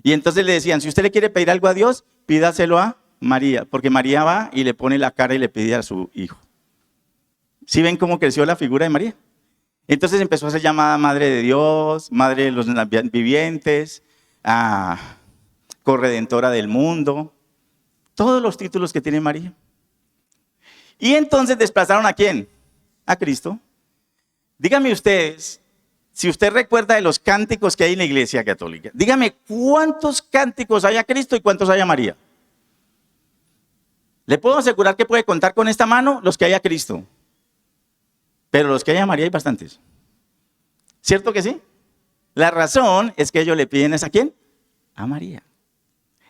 Y entonces le decían, si usted le quiere pedir algo a Dios, pídaselo a María, porque María va y le pone la cara y le pide a su hijo. ¿Sí ven cómo creció la figura de María? Entonces empezó a ser llamada Madre de Dios, Madre de los vivientes, corredentora del mundo, todos los títulos que tiene María. Y entonces desplazaron ¿a quién? A Cristo. Díganme ustedes, si usted recuerda de los cánticos que hay en la iglesia católica, dígame cuántos cánticos hay a Cristo y cuántos hay a María. Le puedo asegurar que puede contar con esta mano los que hay a Cristo, pero los que hay a María hay bastantes. ¿Cierto que sí? La razón es que ellos le piden ¿a quién? A María.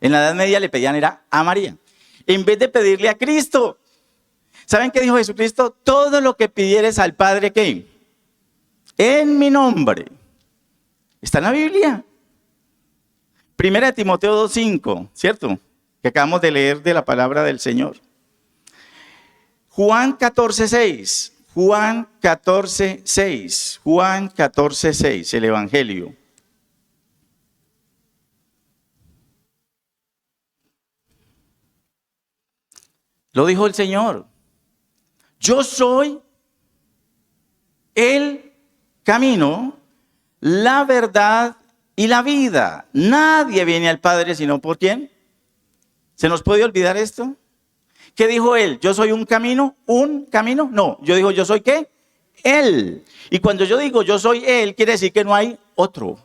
En la Edad Media le pedían era a María, en vez de pedirle a Cristo. ¿Saben qué dijo Jesucristo? Todo lo que pidieres al Padre, ¿qué? En mi nombre. Está en la Biblia. Primera de Timoteo 2:5, ¿cierto? Que acabamos de leer de la palabra del Señor. Juan 14:6. Juan 14:6. Juan 14:6, el Evangelio. Lo dijo el Señor. Yo soy el camino, la verdad y la vida. Nadie viene al Padre sino por ¿quién? ¿Se nos puede olvidar esto? ¿Qué dijo él? ¿Yo soy un camino? ¿Un camino? No, yo digo, ¿yo soy qué? Él. Y cuando yo digo yo soy él, quiere decir que no hay otro.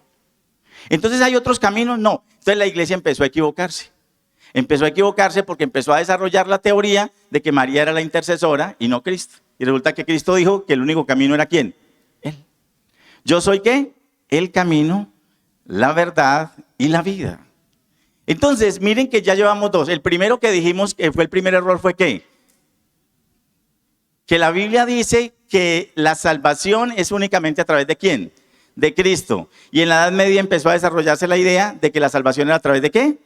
Entonces, ¿hay otros caminos? No. Entonces la iglesia empezó a equivocarse. Empezó a equivocarse porque empezó a desarrollar la teoría de que María era la intercesora y no Cristo. Y resulta que Cristo dijo que el único camino era ¿quién? Él. ¿Yo soy qué? El camino, la verdad y la vida. Entonces, miren que ya llevamos dos. El primero que dijimos que fue el primer error fue ¿qué? Que la Biblia dice que la salvación es únicamente a través de ¿quién? De Cristo. Y en la Edad Media empezó a desarrollarse la idea de que la salvación era a través de ¿qué?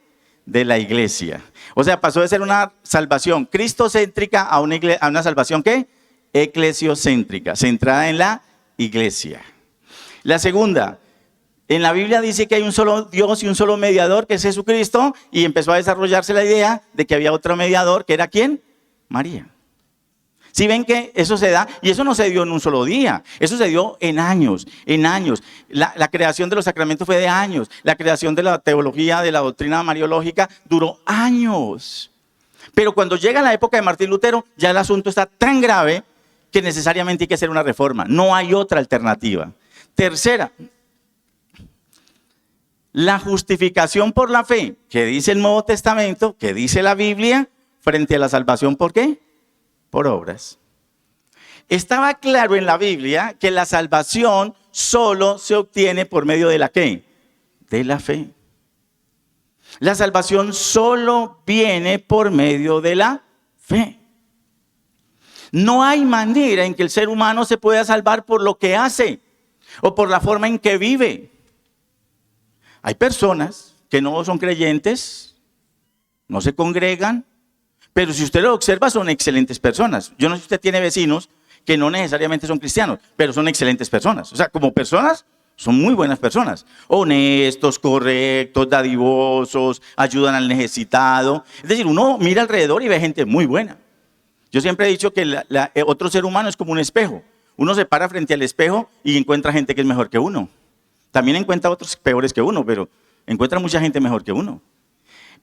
De la iglesia. O sea, pasó de ser una salvación cristocéntrica a una salvación ¿qué? Eclesiocéntrica, centrada en la iglesia. La segunda, en la Biblia dice que hay un solo Dios y un solo mediador, que es Jesucristo, y empezó a desarrollarse la idea de que había otro mediador, que era ¿quién? María. Si ven que eso se da, y eso no se dio en un solo día, eso se dio en años, en años. La creación de los sacramentos fue de años, la creación de la teología, de la doctrina mariológica, duró años. Pero cuando llega la época de Martín Lutero, ya el asunto está tan grave que necesariamente hay que hacer una reforma, no hay otra alternativa. Tercera, la justificación por la fe, que dice el Nuevo Testamento, que dice la Biblia, frente a la salvación, ¿por qué? Por obras. Estaba claro en la Biblia que la salvación solo se obtiene por medio de la ¿qué? De la fe. La salvación solo viene por medio de la fe. No hay manera en que el ser humano se pueda salvar por lo que hace o por la forma en que vive. Hay personas que no son creyentes, no se congregan, pero si usted lo observa son excelentes personas. Yo no sé si usted tiene vecinos que no necesariamente son cristianos, pero son excelentes personas. O sea, como personas, son muy buenas personas. Honestos, correctos, dadivosos, ayudan al necesitado. Es decir, uno mira alrededor y ve gente muy buena. Yo siempre he dicho que otro ser humano es como un espejo. Uno se para frente al espejo y encuentra gente que es mejor que uno. También encuentra otros peores que uno, pero encuentra mucha gente mejor que uno.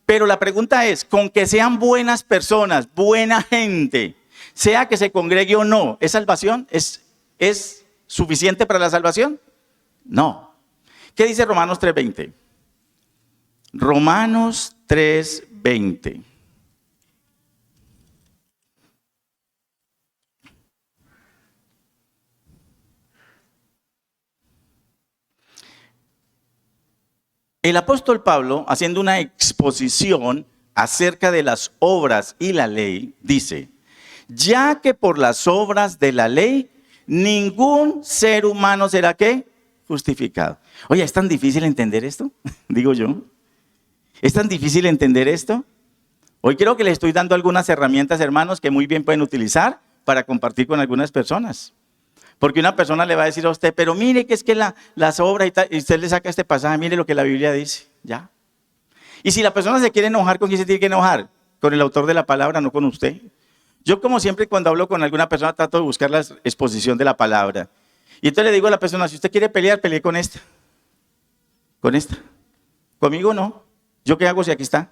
Pero la pregunta es, con que sean buenas personas, buena gente, sea que se congregue o no, ¿es salvación? ¿Es suficiente para la salvación? No. ¿Qué dice Romanos 3:20? Romanos 3:20. El apóstol Pablo, haciendo una exposición acerca de las obras y la ley, dice, ya que por las obras de la ley, ningún ser humano será ¿qué? Justificado. Oye, ¿es tan difícil entender esto? Digo yo. ¿Es tan difícil entender esto? Hoy creo que les estoy dando algunas herramientas, hermanos, que muy bien pueden utilizar para compartir con algunas personas. Porque una persona le va a decir a usted, pero mire que es que las obras y tal, y usted le saca este pasaje, mire lo que la Biblia dice, ya. Y si la persona se quiere enojar, ¿con quién se tiene que enojar? Con el autor de la palabra, no con usted. Yo como siempre cuando hablo con alguna persona trato de buscar la exposición de la palabra. Y entonces le digo a la persona, si usted quiere pelear, pelee con esta. Con esta. Conmigo no. ¿Yo qué hago si aquí está?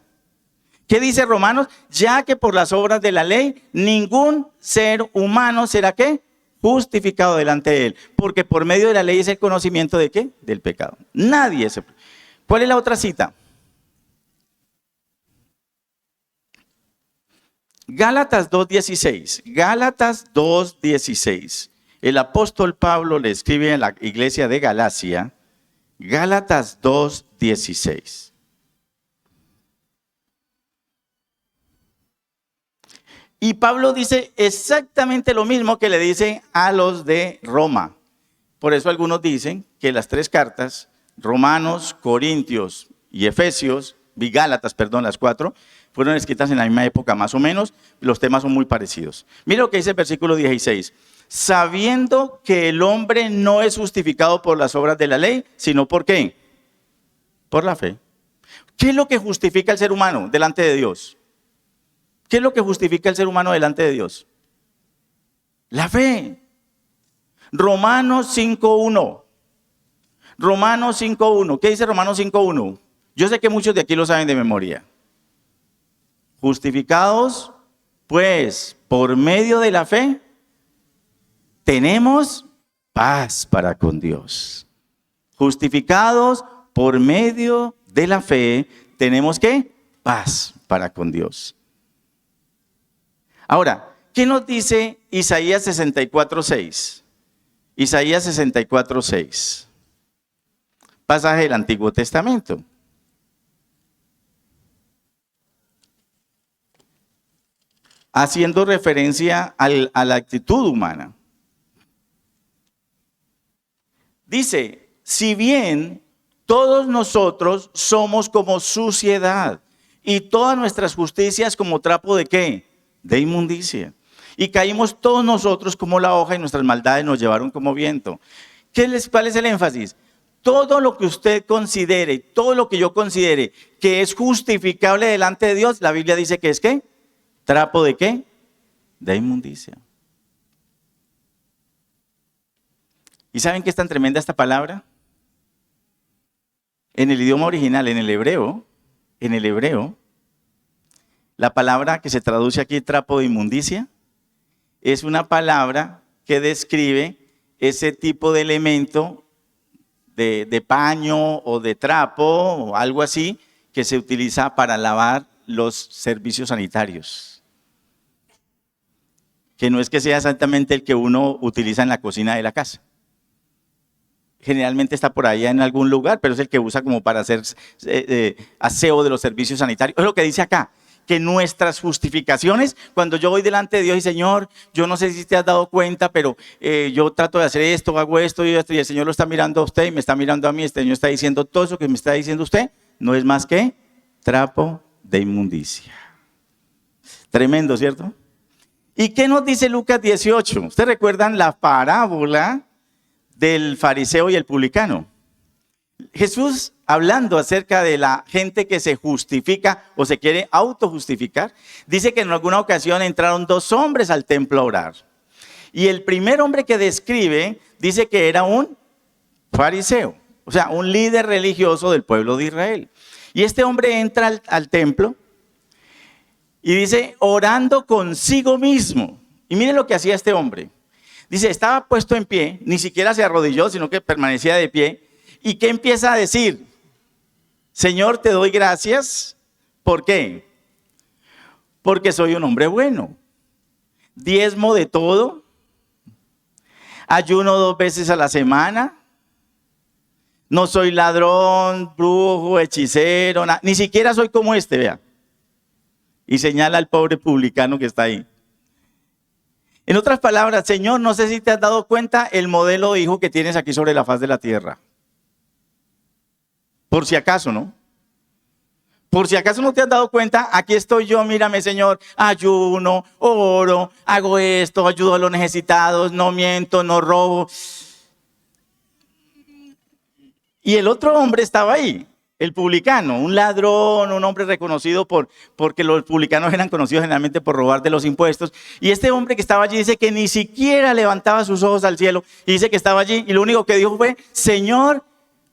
¿Qué dice Romanos? Ya que por las obras de la ley, ningún ser humano será ¿qué? Justificado delante de él, porque por medio de la ley es el conocimiento de ¿qué? Del pecado. Nadie se... ¿Cuál es la otra cita? Gálatas 2:16. Gálatas 2:16. El apóstol Pablo le escribe a la iglesia de Galacia, Gálatas 2:16. Y Pablo dice exactamente lo mismo que le dice a los de Roma. Por eso algunos dicen que las tres cartas, Romanos, Corintios y Efesios, y Gálatas, perdón, las 4, fueron escritas en la misma época más o menos, los temas son muy parecidos. Mira lo que dice el versículo 16. Sabiendo que el hombre no es justificado por las obras de la ley, sino ¿por qué? Por la fe. ¿Qué es lo que justifica al ser humano delante de Dios? ¿Qué es lo que justifica al ser humano delante de Dios? La fe. Romanos 5.1. Romanos 5.1. ¿Qué dice Romanos 5.1? Yo sé que muchos de aquí lo saben de memoria. Justificados, pues, por medio de la fe, tenemos paz para con Dios. Justificados por medio de la fe, tenemos ¿qué? Paz para con Dios. Ahora, ¿qué nos dice Isaías 64.6? Isaías 64.6. Pasaje del Antiguo Testamento. Haciendo referencia a la actitud humana. Dice, si bien todos nosotros somos como suciedad y todas nuestras justicias como trapo de ¿qué? De inmundicia. Y caímos todos nosotros como la hoja y nuestras maldades nos llevaron como viento. ¿Cuál es el énfasis? Todo lo que usted considere, todo lo que yo considere que es justificable delante de Dios, la Biblia dice que es ¿qué? ¿Trapo de qué? De inmundicia. ¿Y saben qué es tan tremenda esta palabra? En el idioma original, en el hebreo, la palabra que se traduce aquí, trapo de inmundicia, es una palabra que describe ese tipo de elemento de paño o de trapo o algo así que se utiliza para lavar los servicios sanitarios. Que no es que sea exactamente el que uno utiliza en la cocina de la casa. Generalmente está por allá en algún lugar, pero es el que usa como para hacer aseo de los servicios sanitarios. Es lo que dice acá, que nuestras justificaciones, cuando yo voy delante de Dios y Señor, yo no sé si te has dado cuenta, pero yo trato de hacer esto, hago esto y esto, y el Señor lo está mirando a usted y me está mirando a mí, este Señor está diciendo todo eso que me está diciendo usted, no es más que trapo de inmundicia. Tremendo, ¿cierto? ¿Y qué nos dice Lucas 18? ¿Ustedes recuerdan la parábola del fariseo y el publicano? Jesús, hablando acerca de la gente que se justifica o se quiere autojustificar, dice que en alguna ocasión entraron 2 hombres al templo a orar. Y el primer hombre que describe dice que era un fariseo, o sea, un líder religioso del pueblo de Israel. Y este hombre entra al templo y dice, orando consigo mismo. Y miren lo que hacía este hombre. Dice, estaba puesto en pie, ni siquiera se arrodilló, sino que permanecía de pie. ¿Y qué empieza a decir? Señor, te doy gracias. ¿Por qué? Porque soy un hombre bueno. Diezmo de todo. Ayuno 2 veces a la semana. No soy ladrón, brujo, hechicero, ni siquiera soy como este, vea. Y señala al pobre publicano que está ahí. En otras palabras, Señor, no sé si te has dado cuenta el modelo de hijo que tienes aquí sobre la faz de la tierra. Por si acaso, ¿no? Por si acaso no te has dado cuenta, aquí estoy yo, mírame, Señor, ayuno, oro, hago esto, ayudo a los necesitados, no miento, no robo. Y el otro hombre estaba ahí. El publicano, un ladrón, un hombre reconocido porque los publicanos eran conocidos generalmente por robar de los impuestos. Y este hombre que estaba allí dice que ni siquiera levantaba sus ojos al cielo. Y dice que estaba allí y lo único que dijo fue, Señor,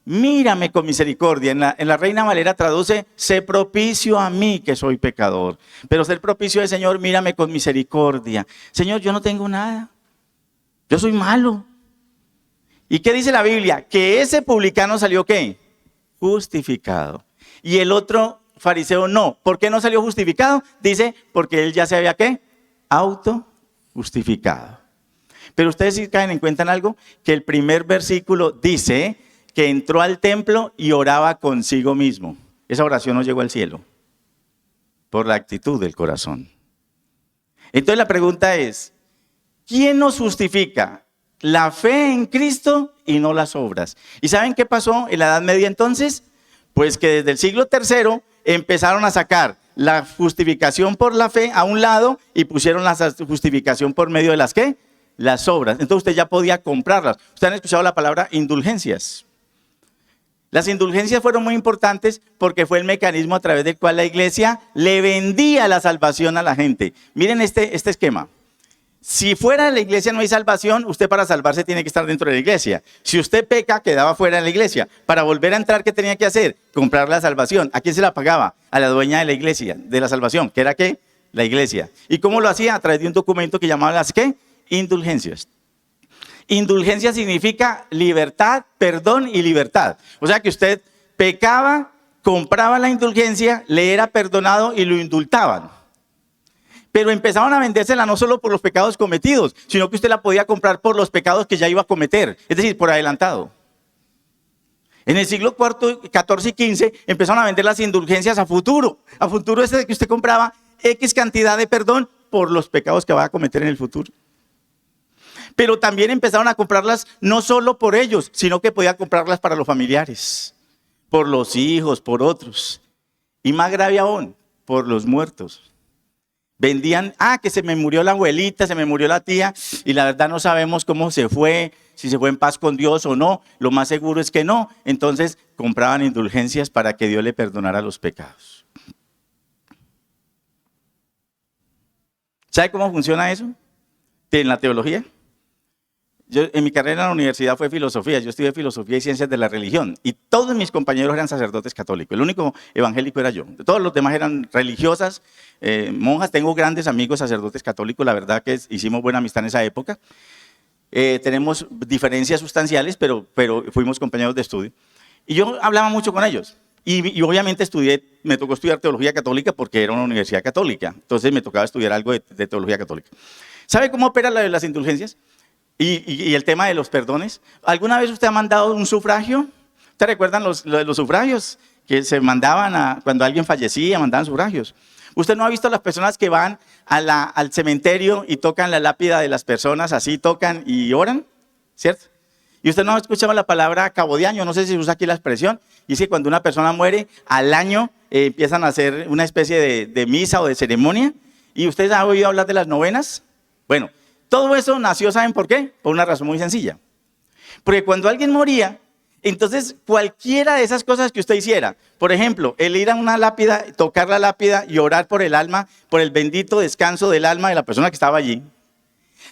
mírame con misericordia. En la Reina Valera traduce, sé propicio a mí que soy pecador. Pero ser propicio es, Señor, mírame con misericordia. Señor, yo no tengo nada. Yo soy malo. ¿Y qué dice la Biblia? Que ese publicano salió ¿qué? Justificado. Y el otro fariseo no. ¿Por qué no salió justificado? Dice, porque él ya se había ¿qué? Auto-justificado. Pero ustedes sí caen en cuenta en algo, que el primer versículo dice que entró al templo y oraba consigo mismo. Esa oración no llegó al cielo, por la actitud del corazón. Entonces la pregunta es, ¿quién nos justifica? La fe en Cristo y no las obras. ¿Y saben qué pasó en la Edad Media entonces? Pues que desde el siglo III empezaron a sacar la justificación por la fe a un lado y pusieron la justificación por medio de las ¿qué? Las obras. Entonces usted ya podía comprarlas. Ustedes han escuchado la palabra indulgencias. Las indulgencias fueron muy importantes porque fue el mecanismo a través del cual la iglesia le vendía la salvación a la gente. Miren este esquema. Si fuera de la iglesia no hay salvación, usted para salvarse tiene que estar dentro de la iglesia. Si usted peca, quedaba fuera de la iglesia. Para volver a entrar, ¿qué tenía que hacer? Comprar la salvación. ¿A quién se la pagaba? A la dueña de la iglesia, de la salvación, que era ¿qué? La iglesia. ¿Y cómo lo hacía? A través de un documento que llamaba las ¿qué? Indulgencias. Indulgencia significa libertad, perdón y libertad. O sea que usted pecaba, compraba la indulgencia, le era perdonado y lo indultaban. Pero empezaban a vendérsela no solo por los pecados cometidos, sino que usted la podía comprar por los pecados que ya iba a cometer, es decir, por adelantado. En el siglo XIV y XV empezaron a vender las indulgencias a futuro. A futuro es de que usted compraba X cantidad de perdón por los pecados que va a cometer en el futuro. Pero también empezaron a comprarlas no solo por ellos, sino que podía comprarlas para los familiares, por los hijos, por otros. Y más grave aún, por los muertos. Vendían, que se me murió la abuelita, se me murió la tía, y la verdad no sabemos cómo se fue, si se fue en paz con Dios o no. Lo más seguro es que no. Entonces compraban indulgencias para que Dios le perdonara los pecados. ¿Sabe cómo funciona eso? En la teología. Yo, en mi carrera en la universidad fue filosofía, yo estudié filosofía y ciencias de la religión y todos mis compañeros eran sacerdotes católicos, el único evangélico era yo, todos los demás eran religiosas, monjas. Tengo grandes amigos sacerdotes católicos, la verdad que hicimos buena amistad en esa época, tenemos diferencias sustanciales, pero fuimos compañeros de estudio y yo hablaba mucho con ellos y obviamente me tocó estudiar teología católica porque era una universidad católica, entonces me tocaba estudiar algo de teología católica. ¿Sabe cómo opera las indulgencias? Y el tema de los perdones. ¿Alguna vez usted ha mandado un sufragio? ¿Ustedes recuerdan los sufragios que se mandaban cuando alguien fallecía, mandaban sufragios? ¿Usted no ha visto las personas que van al cementerio y tocan la lápida de las personas, así tocan y oran? ¿Cierto? Y usted no ha escuchado la palabra cabo de año, no sé si usa aquí la expresión, y es que cuando una persona muere, al año empiezan a hacer una especie de misa o de ceremonia. ¿Y ustedes han oído hablar de las novenas? Bueno, todo eso nació, ¿saben por qué? Por una razón muy sencilla. Porque cuando alguien moría, entonces cualquiera de esas cosas que usted hiciera, por ejemplo, el ir a una lápida, tocar la lápida y orar por el alma, por el bendito descanso del alma de la persona que estaba allí,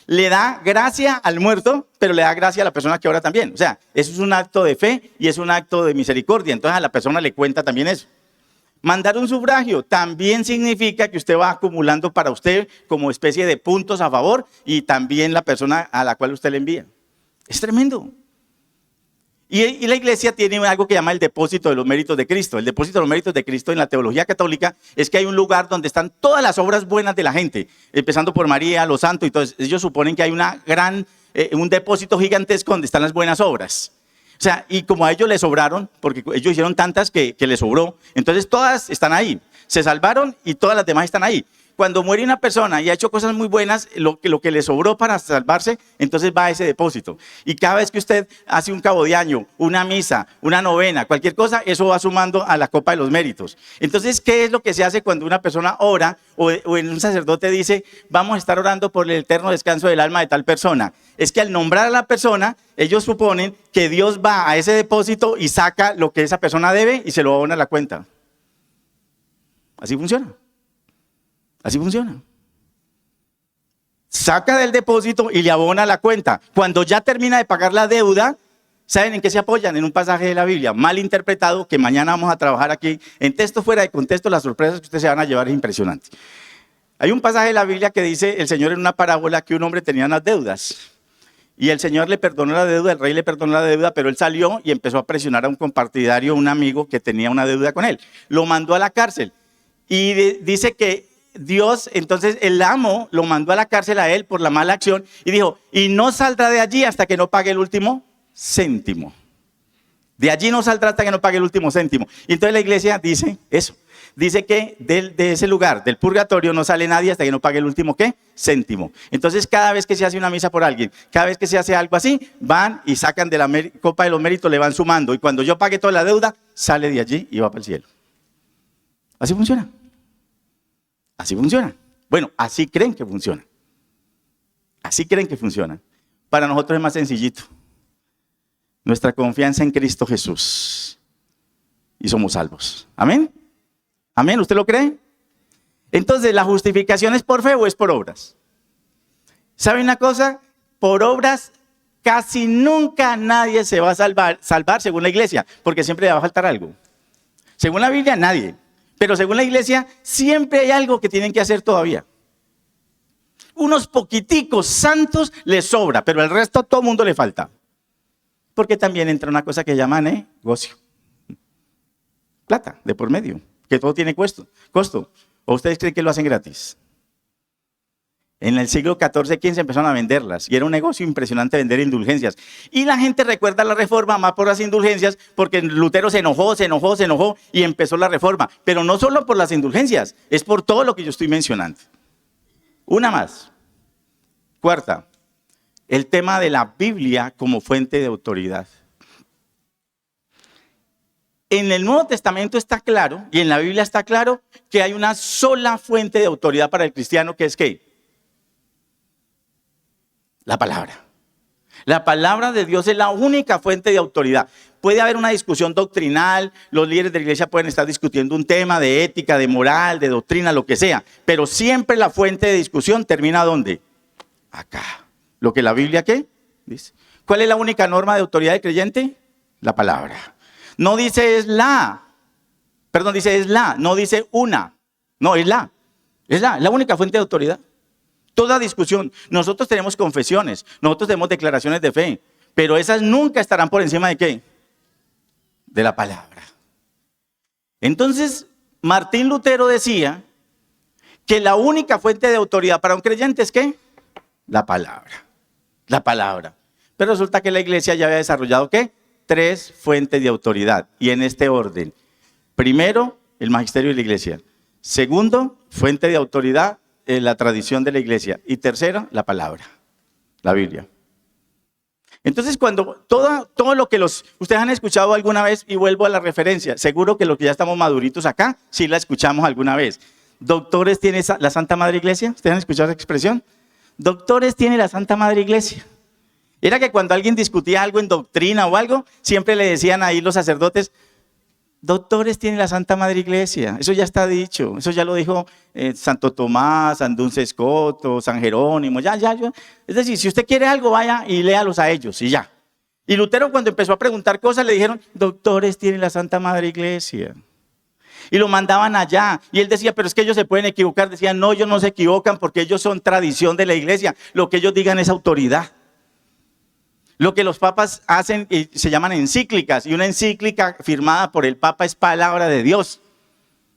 le da gracia al muerto, pero le da gracia a la persona que ora también. O sea, eso es un acto de fe y es un acto de misericordia. Entonces a la persona le cuenta también eso. Mandar un sufragio también significa que usted va acumulando para usted como especie de puntos a favor y también la persona a la cual usted le envía. Es tremendo. Y la iglesia tiene algo que llama el depósito de los méritos de Cristo. El depósito de los méritos de Cristo en la teología católica es que hay un lugar donde están todas las obras buenas de la gente, empezando por María, los santos y todo eso. Ellos suponen que hay un depósito gigantesco donde están las buenas obras. O sea, y como a ellos les sobraron, porque ellos hicieron tantas que les sobró, entonces todas están ahí. Se salvaron y todas las demás están ahí. Cuando muere una persona y ha hecho cosas muy buenas, lo que le sobró para salvarse, entonces va a ese depósito. Y cada vez que usted hace un cabo de año, una misa, una novena, cualquier cosa, eso va sumando a la copa de los méritos. Entonces, ¿qué es lo que se hace cuando una persona ora o un sacerdote dice, vamos a estar orando por el eterno descanso del alma de tal persona? Es que al nombrar a la persona, ellos suponen que Dios va a ese depósito y saca lo que esa persona debe y se lo abona a la cuenta. Así funciona. Así funciona. Saca del depósito y le abona la cuenta. Cuando ya termina de pagar la deuda, ¿saben en qué se apoyan? En un pasaje de la Biblia mal interpretado que mañana vamos a trabajar aquí. En texto fuera de contexto, las sorpresas que ustedes se van a llevar es impresionante. Hay un pasaje de la Biblia que dice el Señor en una parábola que un hombre tenía unas deudas. Y el Señor le perdonó la deuda, el rey le perdonó la deuda, pero él salió y empezó a presionar a un compartidario, un amigo que tenía una deuda con él. Lo mandó a la cárcel. Y dice que Dios, entonces el amo lo mandó a la cárcel a él por la mala acción y dijo, y no saldrá de allí hasta que no pague el último céntimo. De allí no saldrá hasta que no pague el último céntimo. Y entonces la iglesia dice eso. Dice que de ese lugar, del purgatorio, no sale nadie hasta que no pague el último, ¿qué? Céntimo. Entonces, cada vez que se hace una misa por alguien, cada vez que se hace algo así, van y sacan de la copa de los méritos, le van sumando. Y cuando yo pague toda la deuda, sale de allí y va para el cielo. Así funciona. Así funciona. Bueno, así creen que funciona. Así creen que funciona. Para nosotros es más sencillito. Nuestra confianza en Cristo Jesús. Y somos salvos. ¿Amén? ¿Amén? ¿Usted lo cree? Entonces, ¿la justificación es por fe o es por obras? ¿Sabe una cosa? Por obras casi nunca nadie se va a salvar según la iglesia, porque siempre le va a faltar algo. Según la Biblia, nadie. Pero según la iglesia, siempre hay algo que tienen que hacer todavía. Unos poquiticos santos les sobra, pero el resto a todo mundo le falta. Porque también entra una cosa que llaman negocio. Plata, de por medio. Que todo tiene costo. ¿O ustedes creen que lo hacen gratis? En el siglo XIV, XV empezaron a venderlas. Y era un negocio impresionante vender indulgencias. Y la gente recuerda la reforma más por las indulgencias, porque Lutero se enojó y empezó la reforma. Pero no solo por las indulgencias, es por todo lo que yo estoy mencionando. Una más. Cuarta, el tema de la Biblia como fuente de autoridad. En el Nuevo Testamento está claro, y en la Biblia está claro, que hay una sola fuente de autoridad para el cristiano, que es ¿qué? La palabra. La palabra de Dios es la única fuente de autoridad. Puede haber una discusión doctrinal, los líderes de la iglesia pueden estar discutiendo un tema de ética, de moral, de doctrina, lo que sea, pero siempre la fuente de discusión termina ¿dónde? Acá. Lo que la Biblia, ¿qué? Dice. ¿Cuál es la única norma de autoridad del creyente? La palabra. No dice es la, no dice una, no, es la única fuente de autoridad. Toda discusión, nosotros tenemos confesiones, nosotros tenemos declaraciones de fe, pero esas nunca estarán por encima de ¿qué? De la palabra. Entonces, Martín Lutero decía que la única fuente de autoridad para un creyente es ¿qué? La palabra. Pero resulta que la iglesia ya había desarrollado ¿qué? 3 fuentes de autoridad, y en este orden. Primero, el magisterio de la iglesia. Segundo, fuente de autoridad, la tradición de la iglesia. Y tercero, la palabra, la Biblia. Entonces, cuando todo lo que ustedes han escuchado alguna vez, y vuelvo a la referencia, seguro que los que ya estamos maduritos acá, sí la escuchamos alguna vez. ¿Doctores tiene la Santa Madre Iglesia? ¿Ustedes han escuchado esa expresión? Doctores tiene la Santa Madre Iglesia. Era que cuando alguien discutía algo en doctrina o algo, siempre le decían ahí los sacerdotes, doctores tiene la Santa Madre Iglesia. Eso ya está dicho, eso ya lo dijo Santo Tomás, San Dulce Escoto, San Jerónimo, ya. Es decir, si usted quiere algo, vaya y léalos a ellos y ya. Y Lutero cuando empezó a preguntar cosas le dijeron, doctores tiene la Santa Madre Iglesia. Y lo mandaban allá. Y él decía, pero es que ellos se pueden equivocar. Decían, no, ellos no se equivocan porque ellos son tradición de la iglesia. Lo que ellos digan es autoridad. Lo que los papas hacen se llaman encíclicas, y una encíclica firmada por el papa es palabra de Dios.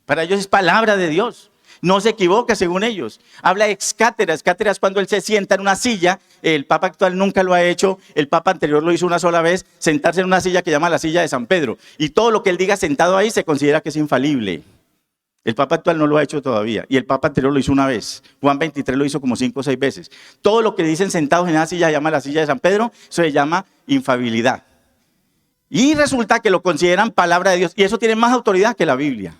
Para ellos es palabra de Dios. No se equivoca según ellos. Habla ex cátedra. Ex cátedra es cuando él se sienta en una silla. El papa actual nunca lo ha hecho. El papa anterior lo hizo una sola vez. Sentarse en una silla que llama la silla de San Pedro. Y todo lo que él diga sentado ahí se considera que es infalible. El papa actual no lo ha hecho todavía. Y el papa anterior lo hizo una vez. Juan 23 lo hizo como 5 o 6 veces. Todo lo que dicen sentados en esa silla se llama la silla de San Pedro. Eso se llama infalibilidad. Y resulta que lo consideran palabra de Dios. Y eso tiene más autoridad que la Biblia.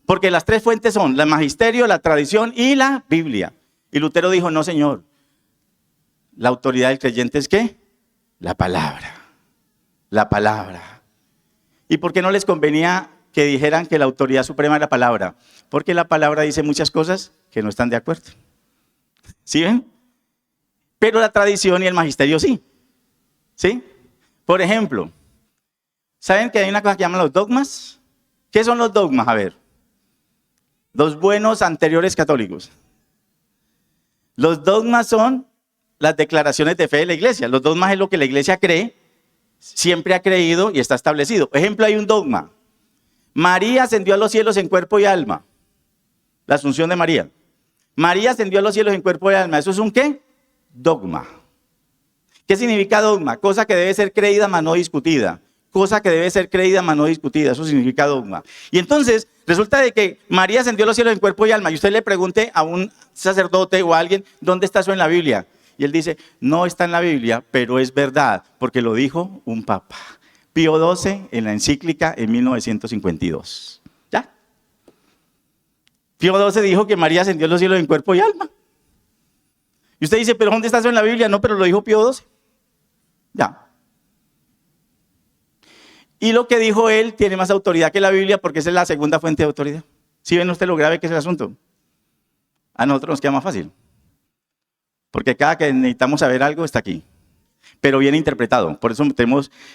Porque las 3 fuentes son el magisterio, la tradición y la Biblia. Y Lutero dijo, no señor. La autoridad del creyente es ¿qué? La palabra. La palabra. ¿Y por qué no les convenía que dijeran que la autoridad suprema es la palabra? Porque la palabra dice muchas cosas que no están de acuerdo. ¿Sí ven? Pero la tradición y el magisterio sí. ¿Sí? Por ejemplo, ¿saben que hay una cosa que llaman los dogmas? ¿Qué son los dogmas? A ver. Los buenos anteriores católicos. Los dogmas son las declaraciones de fe de la iglesia. Los dogmas es lo que la iglesia cree, siempre ha creído y está establecido. Por ejemplo, hay un dogma. María ascendió a los cielos en cuerpo y alma. La asunción de María. María ascendió a los cielos en cuerpo y alma. ¿Eso es un qué? Dogma. ¿Qué significa dogma? Cosa que debe ser creída mas no discutida. cosa que debe ser creída, mas no discutida. Eso significa dogma. Y entonces, resulta de que María ascendió a los cielos en cuerpo y alma. Y usted le pregunte a un sacerdote o a alguien, ¿dónde está eso en la Biblia? Y él dice, no está en la Biblia, pero es verdad, porque lo dijo un papa. Pío XII en la encíclica en 1952. ¿Ya? Pío XII dijo que María ascendió a los cielos en cuerpo y alma. Y usted dice, ¿pero dónde está eso en la Biblia? No, pero lo dijo Pío XII. Ya. Y lo que dijo él tiene más autoridad que la Biblia porque esa es la segunda fuente de autoridad. ¿Sí ven usted lo grave que es el asunto? A nosotros nos queda más fácil. Porque cada que necesitamos saber algo está aquí. Pero bien interpretado. Por eso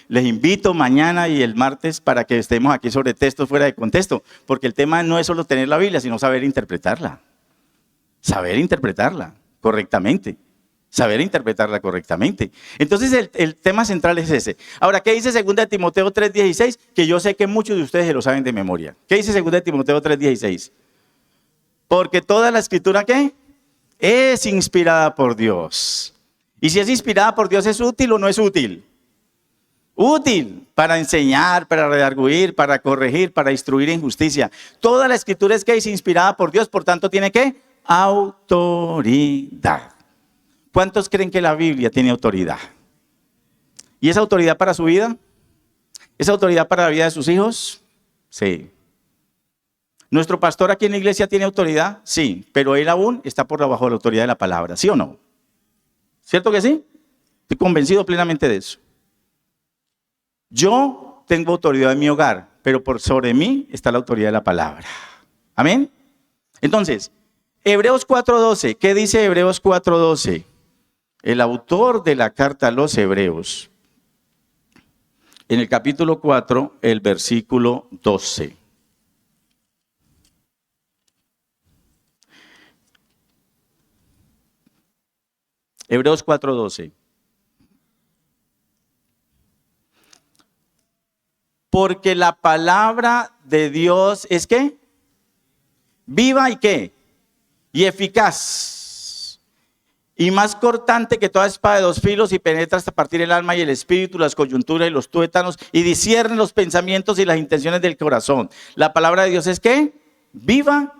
les invito mañana y el martes para que estemos aquí sobre textos fuera de contexto. Porque el tema no es solo tener la Biblia, sino saber interpretarla. Saber interpretarla correctamente. Saber interpretarla correctamente. Entonces el tema central es ese. Ahora, ¿qué dice 2 Timoteo 3:16? Que yo sé que muchos de ustedes se lo saben de memoria. ¿Qué dice 2 Timoteo 3:16? Porque toda la escritura, ¿qué? Es inspirada por Dios. Y si es inspirada por Dios, ¿es útil o no es útil? Útil para enseñar, para redarguir, para corregir, para instruir en justicia. Toda la escritura es que es inspirada por Dios, por tanto tiene ¿qué? Autoridad. ¿Cuántos creen que la Biblia tiene autoridad? ¿Y es autoridad para su vida? ¿Es autoridad para la vida de sus hijos? Sí. ¿Nuestro pastor aquí en la iglesia tiene autoridad? Sí, pero él aún está por debajo de la autoridad de la palabra, ¿sí o no? ¿Cierto que sí? Estoy convencido plenamente de eso. Yo tengo autoridad en mi hogar, pero por sobre mí está la autoridad de la palabra. ¿Amén? Entonces, Hebreos 4:12, ¿qué dice Hebreos 4:12? El autor de la carta a los Hebreos, en el capítulo 4, el versículo 12. Hebreos 4:12. Porque la palabra de Dios es ¿qué? Viva y ¿qué? Y eficaz. Y más cortante que toda espada de dos filos y penetra hasta partir el alma y el espíritu, las coyunturas y los tuétanos y discierne los pensamientos y las intenciones del corazón. La palabra de Dios es ¿qué? Viva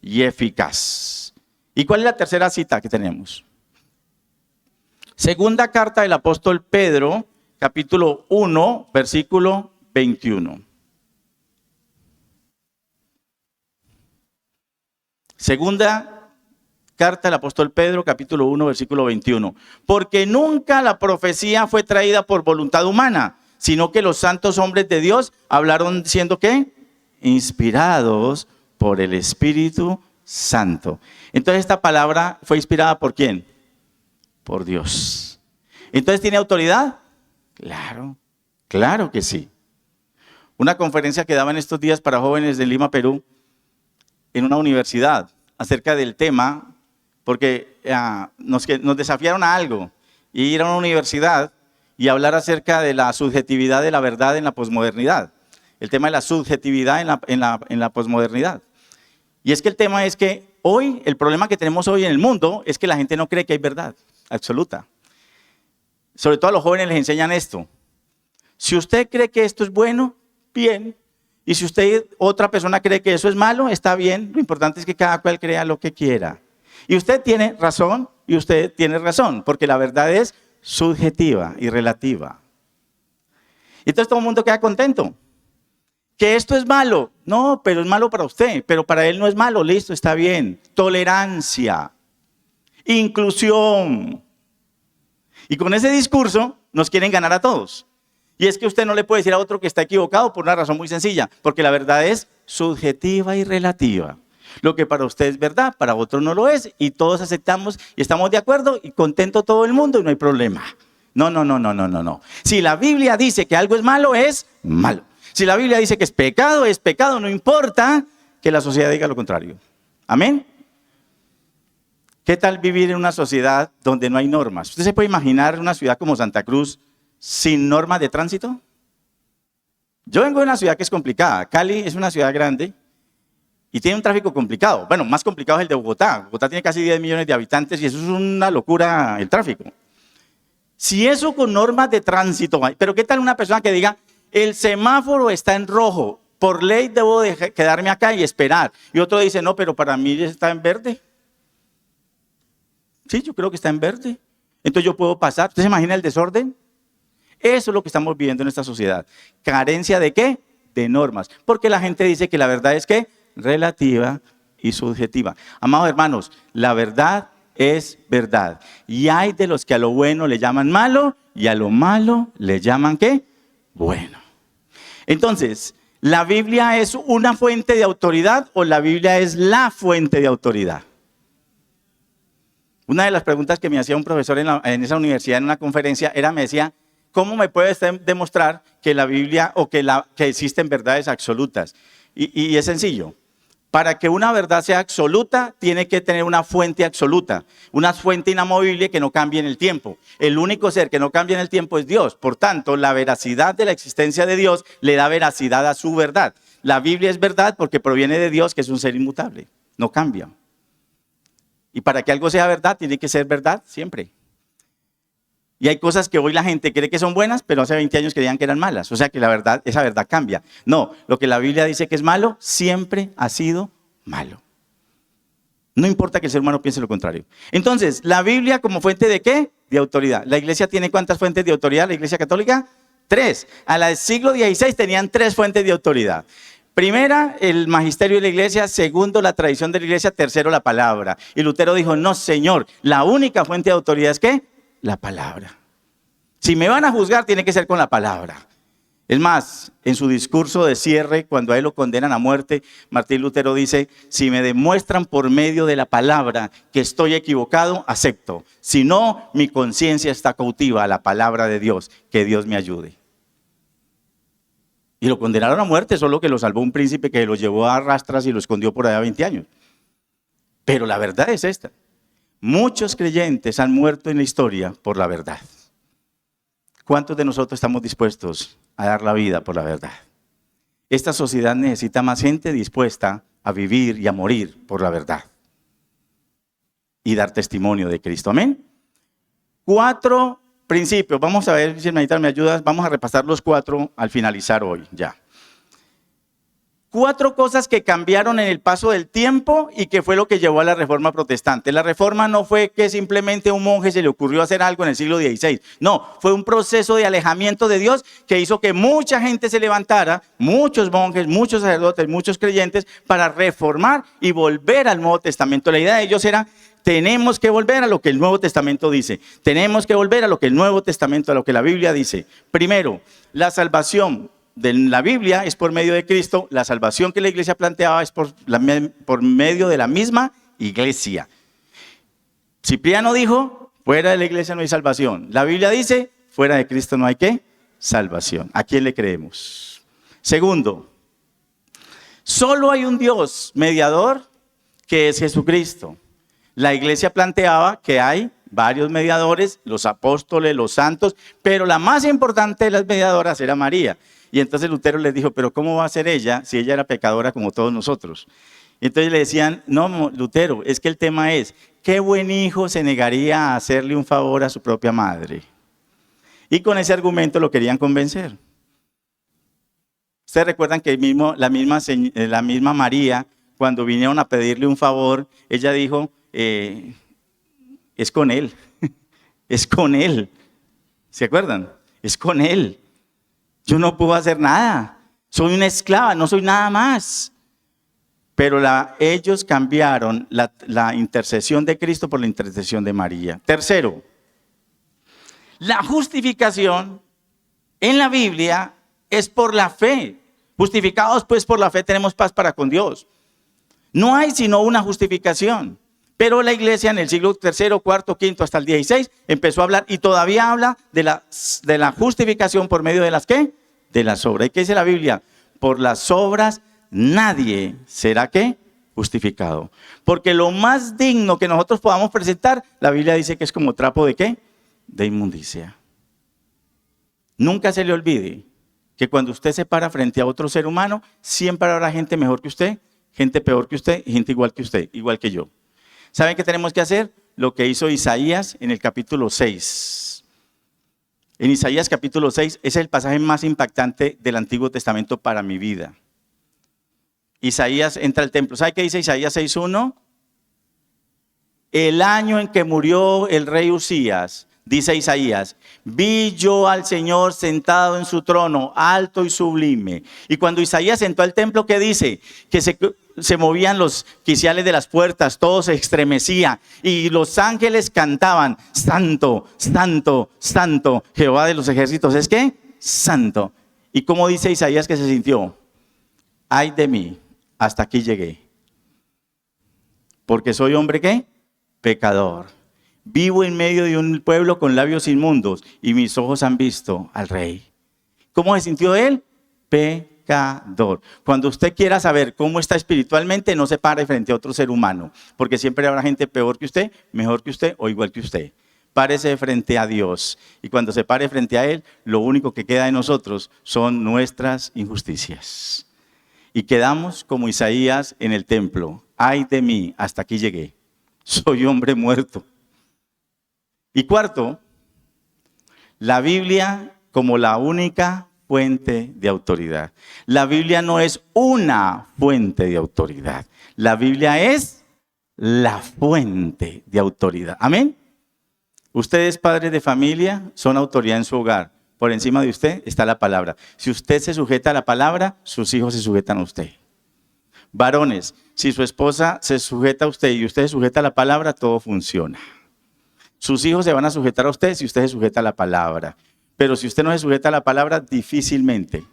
y eficaz. ¿Y cuál es la tercera cita que tenemos? Segunda carta del apóstol Pedro, capítulo 1, versículo 21. Segunda carta del apóstol Pedro, capítulo 1, versículo 21. Porque nunca la profecía fue traída por voluntad humana, sino que los santos hombres de Dios hablaron siendo ¿qué? Inspirados por el Espíritu Santo. Entonces esta palabra fue inspirada ¿por quién? Por Dios. Entonces, ¿tiene autoridad? Claro, claro que sí. Una conferencia que daban estos días para jóvenes de Lima, Perú, en una universidad, acerca del tema, porque nos desafiaron a algo, y ir a una universidad y hablar acerca de la subjetividad de la verdad en la posmodernidad. El tema de la subjetividad en la posmodernidad. Y es que el tema es que hoy, el problema que tenemos hoy en el mundo es que la gente no cree que hay verdad absoluta. Sobre todo a los jóvenes les enseñan esto. Si usted cree que esto es bueno, bien. Y si usted, otra persona cree que eso es malo, está bien. Lo importante es que cada cual crea lo que quiera. Y usted tiene razón y usted tiene razón, porque la verdad es subjetiva y relativa. Entonces todo el mundo queda contento. Que esto es malo. No, pero es malo para usted. Pero para él no es malo. Listo, está bien. Tolerancia. Inclusión. Y con ese discurso nos quieren ganar a todos. Y es que usted no le puede decir a otro que está equivocado por una razón muy sencilla, porque la verdad es subjetiva y relativa. Lo que para usted es verdad, para otro no lo es, y todos aceptamos y estamos de acuerdo y contento todo el mundo y no hay problema. No. Si la Biblia dice que algo es malo, es malo. Si la Biblia dice que es pecado, no importa que la sociedad diga lo contrario. Amén. ¿Qué tal vivir en una sociedad donde no hay normas? ¿Usted se puede imaginar una ciudad como Santa Cruz sin normas de tránsito? Yo vengo de una ciudad que es complicada. Cali es una ciudad grande y tiene un tráfico complicado. Bueno, más complicado es el de Bogotá. Bogotá tiene casi 10 millones de habitantes y eso es una locura el tráfico. Si eso con normas de tránsito, pero ¿qué tal una persona que diga, el semáforo está en rojo, por ley debo de quedarme acá y esperar. Y otro dice, no, pero para mí está en verde. Sí, yo creo que está en verde. Entonces yo puedo pasar. ¿Usted se imagina el desorden? Eso es lo que estamos viviendo en esta sociedad. ¿Carencia de qué? De normas. Porque la gente dice que la verdad es ¿qué? Relativa y subjetiva. Amados hermanos, la verdad es verdad. Y hay de los que a lo bueno le llaman malo y a lo malo le llaman ¿qué? Bueno. Entonces, ¿la Biblia es una fuente de autoridad o la Biblia es la fuente de autoridad? Una de las preguntas que me hacía un profesor en esa universidad en una conferencia me decía, ¿cómo me puedes demostrar que la Biblia o que existen verdades absolutas? Y es sencillo. Para que una verdad sea absoluta, tiene que tener una fuente absoluta, una fuente inamovible que no cambie en el tiempo. El único ser que no cambia en el tiempo es Dios. Por tanto, la veracidad de la existencia de Dios le da veracidad a su verdad. La Biblia es verdad porque proviene de Dios, que es un ser inmutable, no cambia. Y para que algo sea verdad, tiene que ser verdad siempre. Y hay cosas que hoy la gente cree que son buenas, pero hace 20 años creían que eran malas. O sea que la verdad, esa verdad cambia. No, lo que la Biblia dice que es malo, siempre ha sido malo. No importa que el ser humano piense lo contrario. Entonces, la Biblia como fuente de ¿qué? De autoridad. ¿La iglesia tiene cuántas fuentes de autoridad? ¿La iglesia católica? 3. A la del siglo XVI tenían 3 fuentes de autoridad. Primera, el magisterio de la iglesia. Segundo, la tradición de la iglesia. Tercero, la palabra. Y Lutero dijo, no señor, la única fuente de autoridad es ¿qué? La palabra. Si me van a juzgar, tiene que ser con la palabra. Es más, en su discurso de cierre, cuando a él lo condenan a muerte, Martín Lutero dice, si me demuestran por medio de la palabra que estoy equivocado, acepto. Si no, mi conciencia está cautiva a la palabra de Dios, que Dios me ayude. Y lo condenaron a muerte, solo que lo salvó un príncipe que lo llevó a rastras y lo escondió por allá 20 años. Pero la verdad es esta. Muchos creyentes han muerto en la historia por la verdad. ¿Cuántos de nosotros estamos dispuestos a dar la vida por la verdad? Esta sociedad necesita más gente dispuesta a vivir y a morir por la verdad. Y dar testimonio de Cristo. Amén. 4 principios. Vamos a ver si Hermanita me ayudas. Vamos a repasar los 4 al finalizar hoy. Ya. 4 cosas que cambiaron en el paso del tiempo y que fue lo que llevó a la Reforma Protestante. La Reforma no fue que simplemente a un monje se le ocurrió hacer algo en el siglo XVI. No, fue un proceso de alejamiento de Dios que hizo que mucha gente se levantara, muchos monjes, muchos sacerdotes, muchos creyentes, para reformar y volver al Nuevo Testamento. La idea de ellos era, tenemos que volver a lo que el Nuevo Testamento dice. Tenemos que volver a lo que el Nuevo Testamento, a lo que la Biblia dice. Primero, la salvación de la Biblia es por medio de Cristo. La salvación que la iglesia planteaba es por medio de la misma iglesia. Cipriano dijo, fuera de la iglesia no hay salvación. La Biblia dice, fuera de Cristo no hay ¿qué? Salvación. ¿A quién le creemos? Segundo, solo hay un Dios mediador que es Jesucristo. La iglesia planteaba que hay varios mediadores, los apóstoles, los santos, pero la más importante de las mediadoras era María. Y entonces Lutero les dijo, pero ¿cómo va a ser ella si ella era pecadora como todos nosotros? Y entonces le decían, no, Lutero, es que el tema es, ¿qué buen hijo se negaría a hacerle un favor a su propia madre? Y con ese argumento lo querían convencer. Ustedes recuerdan que la misma María, cuando vinieron a pedirle un favor, ella dijo, es con él, es con él. ¿Se acuerdan? Es con él. Yo no puedo hacer nada. Soy una esclava, no soy nada más. Pero ellos cambiaron la intercesión de Cristo por la intercesión de María. Tercero, la justificación en la Biblia es por la fe. Justificados pues por la fe tenemos paz para con Dios. No hay sino una justificación. Pero la iglesia en el siglo III, IV, V hasta el XVI empezó a hablar y todavía habla de la justificación por medio de las ¿qué? De las obras. ¿Y qué dice la Biblia? Por las obras nadie será ¿qué? Justificado. Porque lo más digno que nosotros podamos presentar, la Biblia dice que es como trapo de ¿qué? De inmundicia. Nunca se le olvide que cuando usted se para frente a otro ser humano, siempre habrá gente mejor que usted, gente peor que usted y gente igual que usted, igual que yo. ¿Saben qué tenemos que hacer? Lo que hizo Isaías en el capítulo 6. En Isaías capítulo 6, es el pasaje más impactante del Antiguo Testamento para mi vida. Isaías entra al templo. ¿Sabe qué dice Isaías 6:1? El año en que murió el rey Usías, dice Isaías, vi yo al Señor sentado en su trono, alto y sublime. Y cuando Isaías entró al templo, ¿qué dice? Que se movían los quiciales de las puertas, todo se estremecía y los ángeles cantaban, santo, santo, santo, Jehová de los ejércitos. ¿Es qué? Santo. ¿Y cómo dice Isaías que se sintió? Ay de mí, hasta aquí llegué. Porque soy hombre, ¿qué? Pecador. Vivo en medio de un pueblo con labios inmundos y mis ojos han visto al Rey. ¿Cómo se sintió él? Pecador. Cuando usted quiera saber cómo está espiritualmente, no se pare frente a otro ser humano, porque siempre habrá gente peor que usted, mejor que usted o igual que usted. Párese frente a Dios, y cuando se pare frente a Él, lo único que queda de nosotros son nuestras injusticias. Y quedamos como Isaías en el templo. Ay de mí, hasta aquí llegué. Soy hombre muerto. Y cuarto, la Biblia como la única fuente de autoridad. La Biblia no es una fuente de autoridad. La Biblia es la fuente de autoridad. Amén. Ustedes, padres de familia, son autoridad en su hogar. Por encima de usted está la palabra. Si usted se sujeta a la palabra, sus hijos se sujetan a usted. Varones, si su esposa se sujeta a usted y usted se sujeta a la palabra, todo funciona. Sus hijos se van a sujetar a usted si usted se sujeta a la palabra. Pero si usted no se sujeta a la palabra, difícilmente,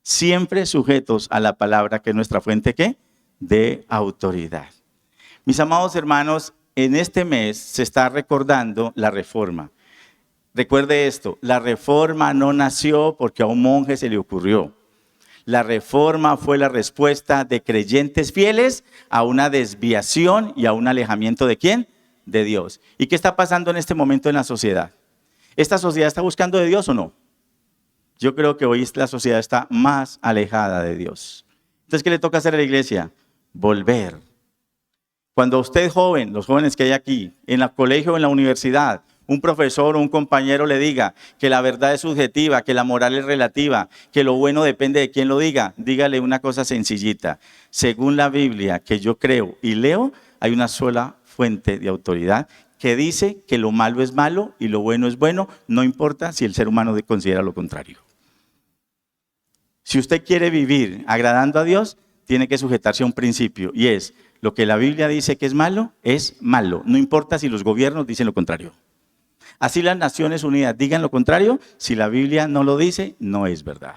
siempre sujetos a la palabra, que es nuestra fuente, ¿qué? De autoridad. Mis amados hermanos, en este mes se está recordando la reforma. Recuerde esto, la reforma no nació porque a un monje se le ocurrió. La reforma fue la respuesta de creyentes fieles a una desviación y a un alejamiento ¿de quién? De Dios. ¿Y qué está pasando en este momento en la sociedad? ¿Esta sociedad está buscando de Dios o no? Yo creo que hoy la sociedad está más alejada de Dios. Entonces, ¿qué le toca hacer a la iglesia? Volver. Cuando usted joven, los jóvenes que hay aquí, en el colegio o en la universidad, un profesor o un compañero le diga que la verdad es subjetiva, que la moral es relativa, que lo bueno depende de quién lo diga, dígale una cosa sencillita. Según la Biblia que yo creo y leo, hay una sola fuente de autoridad que dice que lo malo es malo y lo bueno es bueno, no importa si el ser humano considera lo contrario. Si usted quiere vivir agradando a Dios, tiene que sujetarse a un principio y es, lo que la Biblia dice que es malo, no importa si los gobiernos dicen lo contrario. Así las Naciones Unidas digan lo contrario, si la Biblia no lo dice, no es verdad.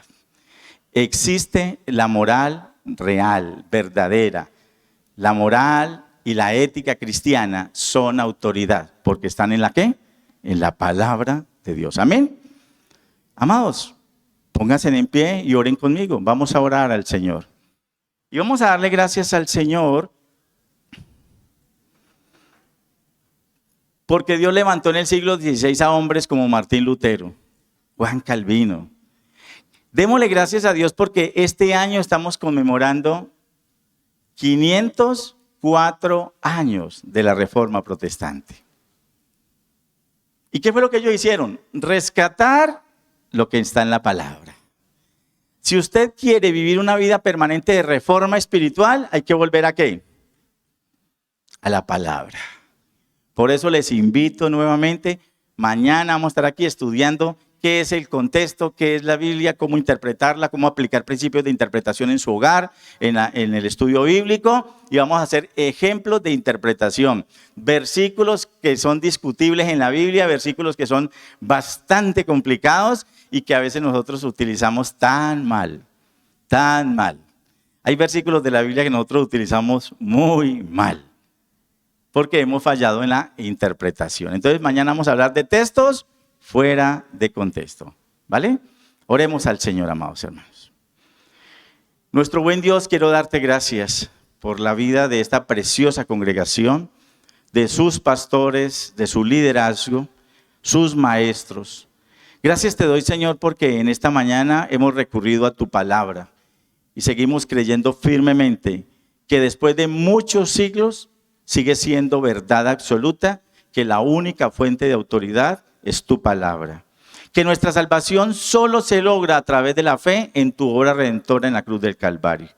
Existe la moral real, verdadera. La moral y la ética cristiana son autoridad, porque están ¿en la qué? En la palabra de Dios. Amén. Amados, pónganse en pie y oren conmigo. Vamos a orar al Señor. Y vamos a darle gracias al Señor porque Dios levantó en el siglo XVI a hombres como Martín Lutero, Juan Calvino. Démosle gracias a Dios porque este año estamos conmemorando 504 años de la Reforma Protestante. ¿Y qué fue lo que ellos hicieron? Rescatar lo que está en la palabra. Si usted quiere vivir una vida permanente de reforma espiritual, hay que volver ¿a qué? A la palabra. Por eso les invito nuevamente, mañana vamos a estar aquí estudiando qué es el contexto, qué es la Biblia, cómo interpretarla, cómo aplicar principios de interpretación en su hogar, en el estudio bíblico, y vamos a hacer ejemplos de interpretación. Versículos que son discutibles en la Biblia, versículos que son bastante complicados y que a veces nosotros utilizamos tan mal, tan mal. Hay versículos de la Biblia que nosotros utilizamos muy mal, porque hemos fallado en la interpretación. Entonces mañana vamos a hablar de textos fuera de contexto, ¿vale? Oremos al Señor, amados hermanos. Nuestro buen Dios, quiero darte gracias por la vida de esta preciosa congregación, de sus pastores, de su liderazgo, sus maestros. Gracias te doy, Señor, porque en esta mañana hemos recurrido a tu palabra y seguimos creyendo firmemente que después de muchos siglos sigue siendo verdad absoluta, que la única fuente de autoridad es tu palabra. Que nuestra salvación solo se logra a través de la fe en tu obra redentora en la cruz del Calvario.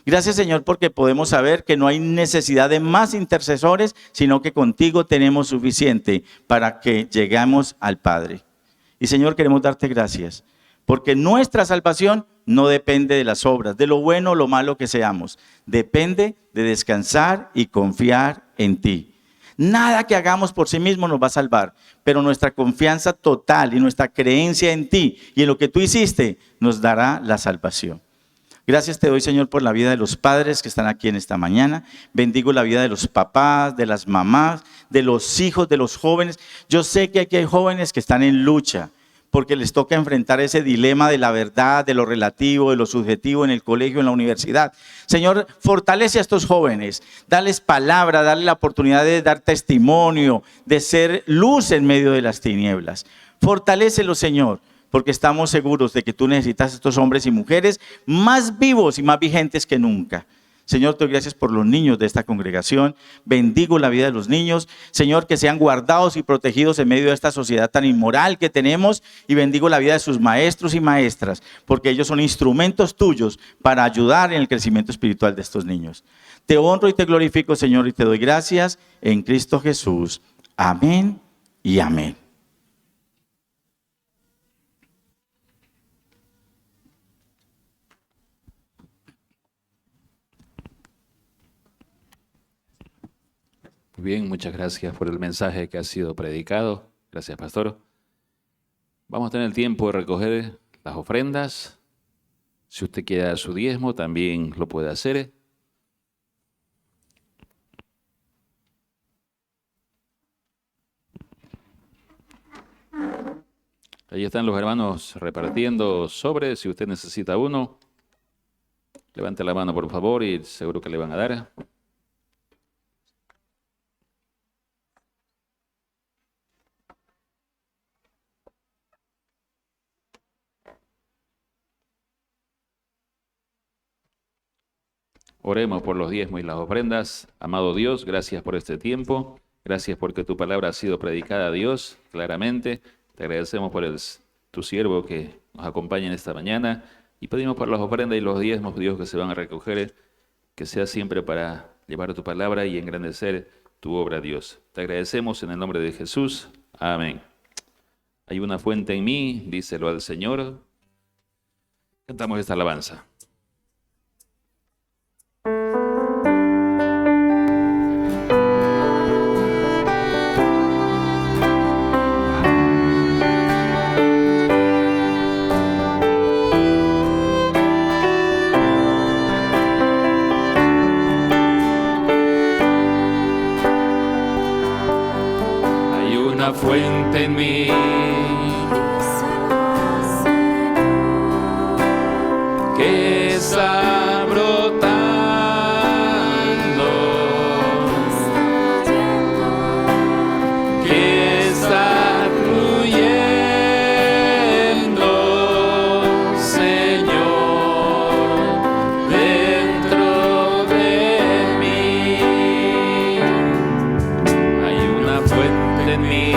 Gracias, Señor, porque podemos saber que no hay necesidad de más intercesores, sino que contigo tenemos suficiente para que lleguemos al Padre. Y, Señor, queremos darte gracias, porque nuestra salvación no depende de las obras, de lo bueno o lo malo que seamos. Depende de descansar y confiar en ti. Nada que hagamos por sí mismo nos va a salvar, pero nuestra confianza total y nuestra creencia en ti y en lo que tú hiciste nos dará la salvación. Gracias te doy, Señor, por la vida de los padres que están aquí en esta mañana. Bendigo la vida de los papás, de las mamás, de los hijos, de los jóvenes. Yo sé que aquí hay jóvenes que están en lucha porque les toca enfrentar ese dilema de la verdad, de lo relativo, de lo subjetivo en el colegio, en la universidad. Señor, fortalece a estos jóvenes, dales palabra, dale la oportunidad de dar testimonio, de ser luz en medio de las tinieblas. Fortalécelos, Señor, porque estamos seguros de que tú necesitas a estos hombres y mujeres más vivos y más vigentes que nunca. Señor, te doy gracias por los niños de esta congregación. Bendigo la vida de los niños. Señor, que sean guardados y protegidos en medio de esta sociedad tan inmoral que tenemos. Y bendigo la vida de sus maestros y maestras, porque ellos son instrumentos tuyos para ayudar en el crecimiento espiritual de estos niños. Te honro y te glorifico, Señor, y te doy gracias en Cristo Jesús. Amén y amén. Muy bien, muchas gracias por el mensaje que ha sido predicado. Gracias, pastor. Vamos a tener el tiempo de recoger las ofrendas. Si usted quiere dar su diezmo, también lo puede hacer. Ahí están los hermanos repartiendo sobres. Si usted necesita uno, levante la mano, por favor, y seguro que le van a dar. Oremos por los diezmos y las ofrendas. Amado Dios, gracias por este tiempo. Gracias porque tu palabra ha sido predicada a Dios claramente. Te agradecemos por tu siervo que nos acompaña en esta mañana. Y pedimos por las ofrendas y los diezmos, Dios, que se van a recoger, que sea siempre para llevar tu palabra y engrandecer tu obra, Dios. Te agradecemos en el nombre de Jesús. Amén. Hay una fuente en mí, díselo al Señor. Cantamos esta alabanza. Fuente en mí, que está brotando, que está fluyendo, Señor, dentro de mí. Hay una fuente en mí.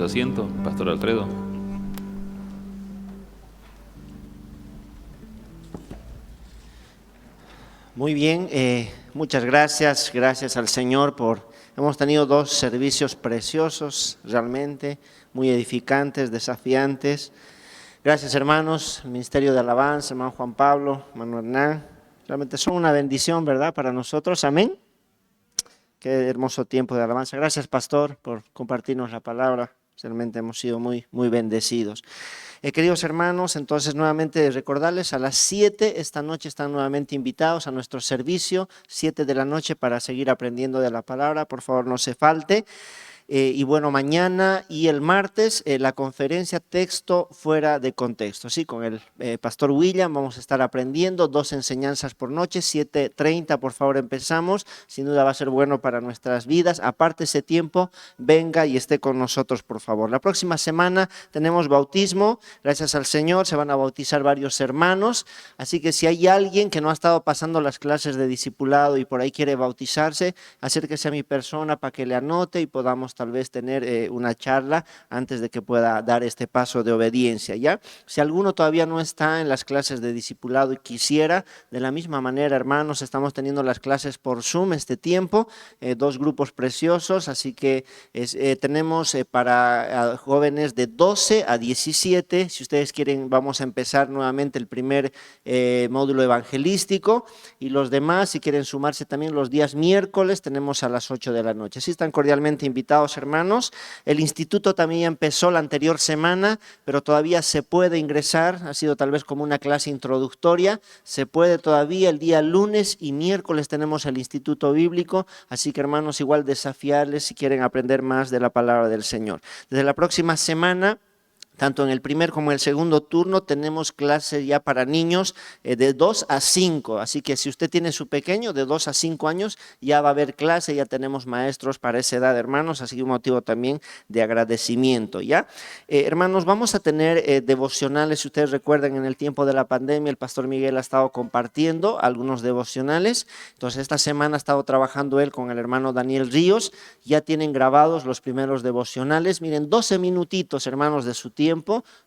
tomemos asiento, Pastor Alfredo. Muy bien, muchas gracias, gracias al Señor hemos tenido 2 servicios preciosos, realmente, muy edificantes, desafiantes. Gracias hermanos, el Ministerio de Alabanza, hermano Juan Pablo, hermano Hernán, realmente son una bendición, ¿verdad?, para nosotros, amén. Qué hermoso tiempo de alabanza. Gracias, pastor, por compartirnos la palabra. Realmente hemos sido muy bendecidos. Queridos hermanos, entonces nuevamente recordarles a las 7 esta noche están nuevamente invitados a nuestro servicio, 7 de la noche para seguir aprendiendo de la palabra. Por favor, no se falte. Y bueno, mañana y el martes la conferencia Texto Fuera de Contexto. Sí, con el pastor William vamos a estar aprendiendo 2 enseñanzas por noche, 7:30 por favor empezamos. Sin duda va a ser bueno para nuestras vidas. Aparte ese tiempo, venga y esté con nosotros por favor. La próxima semana tenemos bautismo, gracias al Señor se van a bautizar varios hermanos. Así que si hay alguien que no ha estado pasando las clases de discipulado y por ahí quiere bautizarse, acérquese a mi persona para que le anote y podamos tal vez tener una charla antes de que pueda dar este paso de obediencia, ¿ya? Si alguno todavía no está en las clases de discipulado y quisiera, de la misma manera, hermanos, estamos teniendo las clases por Zoom este tiempo, 2 grupos preciosos, así que tenemos para jóvenes de 12 a 17, si ustedes quieren, vamos a empezar nuevamente el primer módulo evangelístico y los demás, si quieren sumarse también los días miércoles, tenemos a las 8 de la noche. Así están cordialmente invitados, hermanos. El instituto también empezó la anterior semana, pero todavía se puede ingresar, ha sido tal vez como una clase introductoria, se puede todavía, el día lunes y miércoles tenemos el instituto bíblico, así que hermanos, igual desafiarles si quieren aprender más de la palabra del Señor. Desde la próxima semana, tanto en el primer como en el segundo turno tenemos clases ya para niños de 2 a 5, así que si usted tiene su pequeño de 2 a 5 años ya va a haber clase, ya tenemos maestros para esa edad, hermanos, así que un motivo también de agradecimiento, ¿ya? Hermanos, vamos a tener devocionales, si ustedes recuerdan en el tiempo de la pandemia el pastor Miguel ha estado compartiendo algunos devocionales, entonces esta semana ha estado trabajando él con el hermano Daniel Ríos, ya tienen grabados los primeros devocionales, miren, 12 minutitos, hermanos, de su tiempo,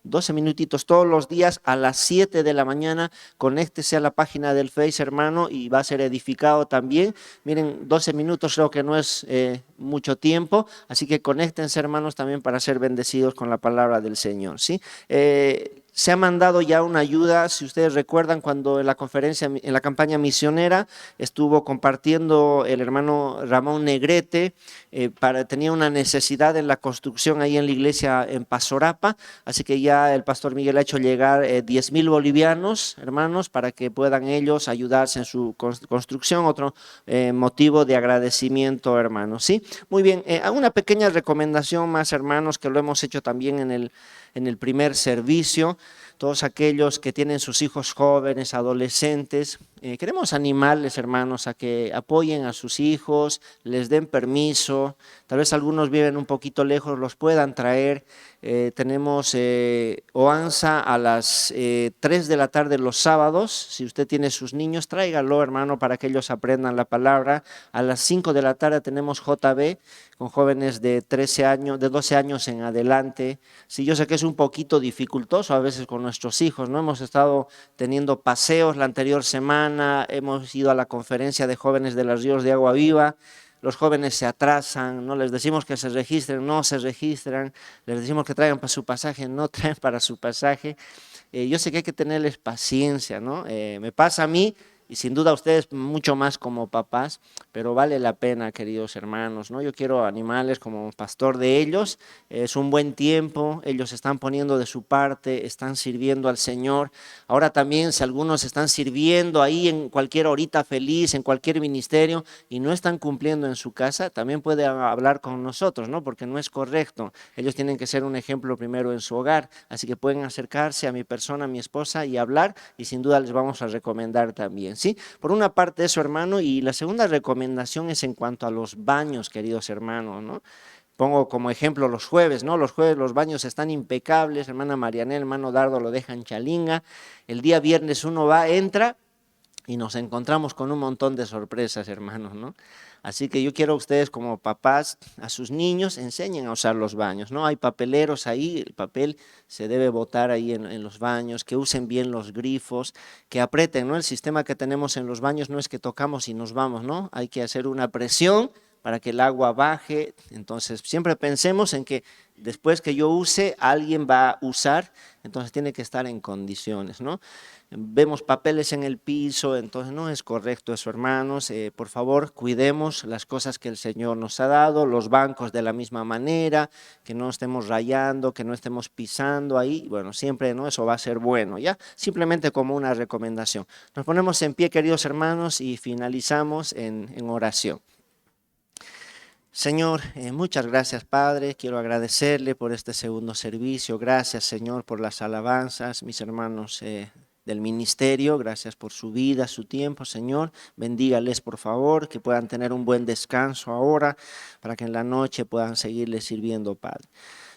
12 minutitos todos los días a las 7 de la mañana, conéctese a la página del Face, hermano, y va a ser edificado también. Miren, 12 minutos creo que no es mucho tiempo, así que conéctense, hermanos, también para ser bendecidos con la palabra del Señor, ¿sí? Se ha mandado ya una ayuda, si ustedes recuerdan, cuando en la conferencia, en la campaña misionera, estuvo compartiendo el hermano Ramón Negrete, tenía una necesidad en la construcción ahí en la iglesia en Pasorapa, así que ya el pastor Miguel ha hecho llegar 10,000 bolivianos, hermanos, para que puedan ellos ayudarse en su construcción, otro motivo de agradecimiento, hermanos, ¿sí? Muy bien, una pequeña recomendación más, hermanos, que lo hemos hecho también en el primer servicio, todos aquellos que tienen sus hijos jóvenes, adolescentes, queremos animarles, hermanos, a que apoyen a sus hijos, les den permiso, tal vez algunos viven un poquito lejos, los puedan traer. Tenemos OANSA a las 3 de la tarde los sábados, si usted tiene sus niños, tráigalo, hermano, para que ellos aprendan la palabra. A las 5 de la tarde tenemos JB con jóvenes de 13 años, de 12 años en adelante. Sí, yo sé que es un poquito dificultoso a veces con nuestros hijos, ¿no? Hemos estado teniendo paseos la anterior semana, hemos ido a la conferencia de jóvenes de los Ríos de Agua Viva. Los jóvenes se atrasan, ¿no? Les decimos que se registren, no se registran, les decimos que traigan para su pasaje, no traen para su pasaje. Yo sé que hay que tenerles paciencia, ¿no? Me pasa a mí, y sin duda a ustedes mucho más como papás, pero vale la pena, queridos hermanos, ¿no? Yo quiero animarles como pastor de ellos, es un buen tiempo, ellos están poniendo de su parte, están sirviendo al Señor. Ahora también si algunos están sirviendo ahí en cualquier horita feliz, en cualquier ministerio y no están cumpliendo en su casa, también puede hablar con nosotros, ¿no? Porque no es correcto, ellos tienen que ser un ejemplo primero en su hogar, así que pueden acercarse a mi persona, a mi esposa y hablar y sin duda les vamos a recomendar también, ¿sí? Por una parte eso, hermano, y la segunda recomendación es en cuanto a los baños, queridos hermanos, ¿no? Pongo como ejemplo los jueves, ¿no? Los jueves los baños están impecables, hermana Marianela, hermano Dardo lo dejan chalinga, el día viernes uno va, entra y nos encontramos con un montón de sorpresas, hermanos, ¿no? Así que yo quiero que ustedes como papás a sus niños enseñen a usar los baños, ¿no? Hay papeleros ahí, el papel se debe botar ahí en los baños, que usen bien los grifos, que aprieten, ¿no? El sistema que tenemos en los baños no es que tocamos y nos vamos, ¿no? Hay que hacer una presión para que el agua baje. Entonces siempre pensemos en que después que yo use, alguien va a usar, entonces tiene que estar en condiciones, ¿no? Vemos papeles en el piso, entonces no es correcto eso, hermanos. Por favor, cuidemos las cosas que el Señor nos ha dado, los bancos de la misma manera, que no estemos rayando, que no estemos pisando ahí. Bueno, siempre, ¿no? Eso va a ser bueno, ¿ya? Simplemente como una recomendación. Nos ponemos en pie, queridos hermanos, y finalizamos en oración. Señor, muchas gracias, Padre. Quiero agradecerle por este segundo servicio. Gracias, Señor, por las alabanzas, mis hermanos del ministerio. Gracias por su vida, su tiempo, Señor. Bendígales, por favor, que puedan tener un buen descanso ahora, para que en la noche puedan seguirle sirviendo, Padre.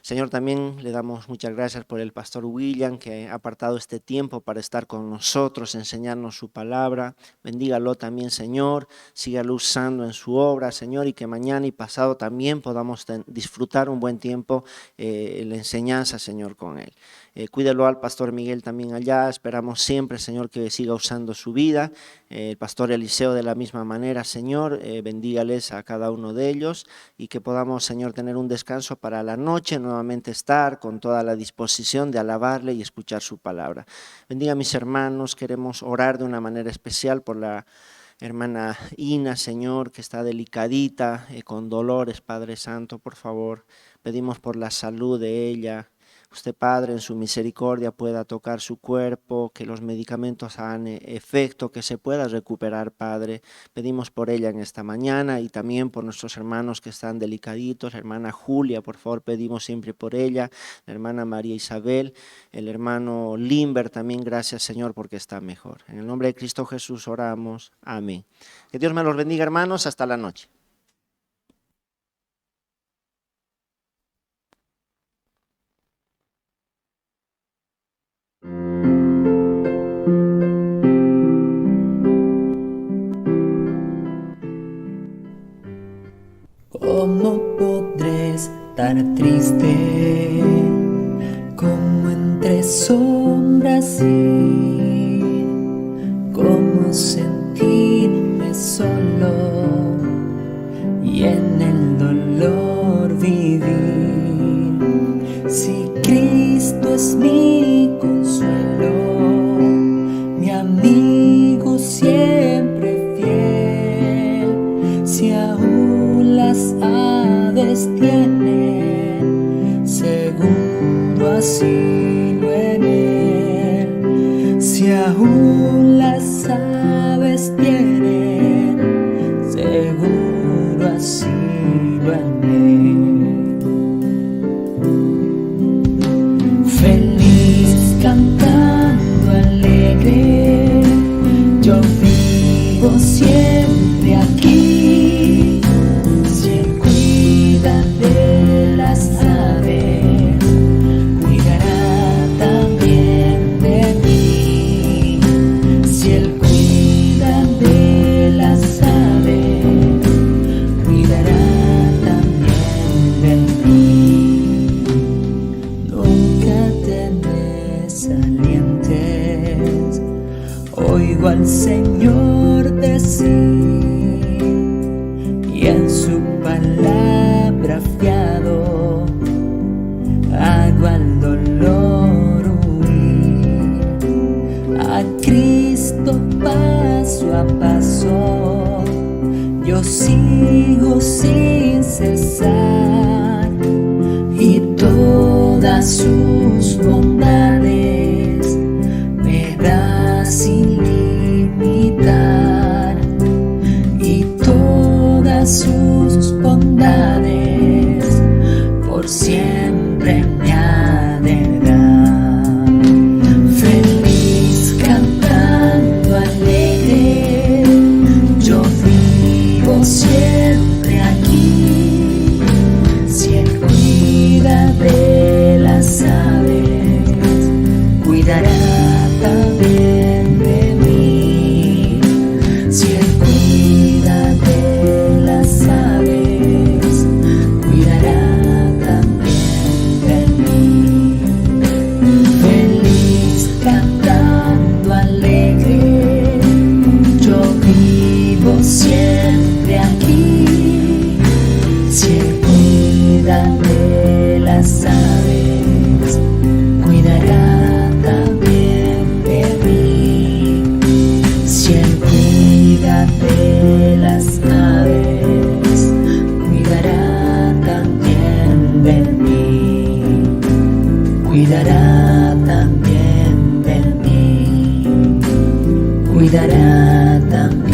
Señor, también le damos muchas gracias por el pastor William, que ha apartado este tiempo para estar con nosotros, enseñarnos su palabra. Bendígalo también, Señor, sígalo usando en su obra, Señor, y que mañana y pasado también podamos disfrutar un buen tiempo en la enseñanza, Señor, con él. Cuídalo al pastor Miguel también allá. Esperamos siempre, Señor, que siga usando su vida. El pastor Eliseo de la misma manera, Señor. Bendígales a cada uno de ellos y que podamos, Señor, tener un descanso para la noche, nuevamente estar con toda la disposición de alabarle y escuchar su palabra. Bendiga a mis hermanos. Queremos orar de una manera especial por la hermana Ina, Señor, que está delicadita, con dolores, Padre Santo, por favor. Pedimos por la salud de ella. Usted, Padre, en su misericordia pueda tocar su cuerpo, que los medicamentos hagan efecto, que se pueda recuperar, Padre. Pedimos por ella en esta mañana y también por nuestros hermanos que están delicaditos. La hermana Julia, por favor, pedimos siempre por ella. La hermana María Isabel, el hermano Limber también, gracias, Señor, porque está mejor. En el nombre de Cristo Jesús oramos. Amén. Que Dios me los bendiga, hermanos. Hasta la noche. ¿Cómo podré estar triste como entre sombras ir? ¿Cómo sentirme solo y en el dolor vivir? Si Cristo es mi consuelo, mi amigo siempre fiel, si aún las aves tienen seguro asilo en él, si aún las aves tienen seguro asilo en él. Feliz cantando alegre, yo vivo siempre aquí. Si Él cuida de las aves, cuidará también de mí. Si Él cuida de las aves, cuidará también de mí. Nunca te desalientes, oigo al Señor decir, y en su palabra fiado hago al dolor huir. A Cristo paso a paso yo sigo sin cesar, y todas sus bondades me da sin limitar, y todas sus bondades por siempre me ha de dar. Feliz cantando alegre, yo vivo siempre aquí. Si Él cuida de las aves, cuidará también de mí, cuidará también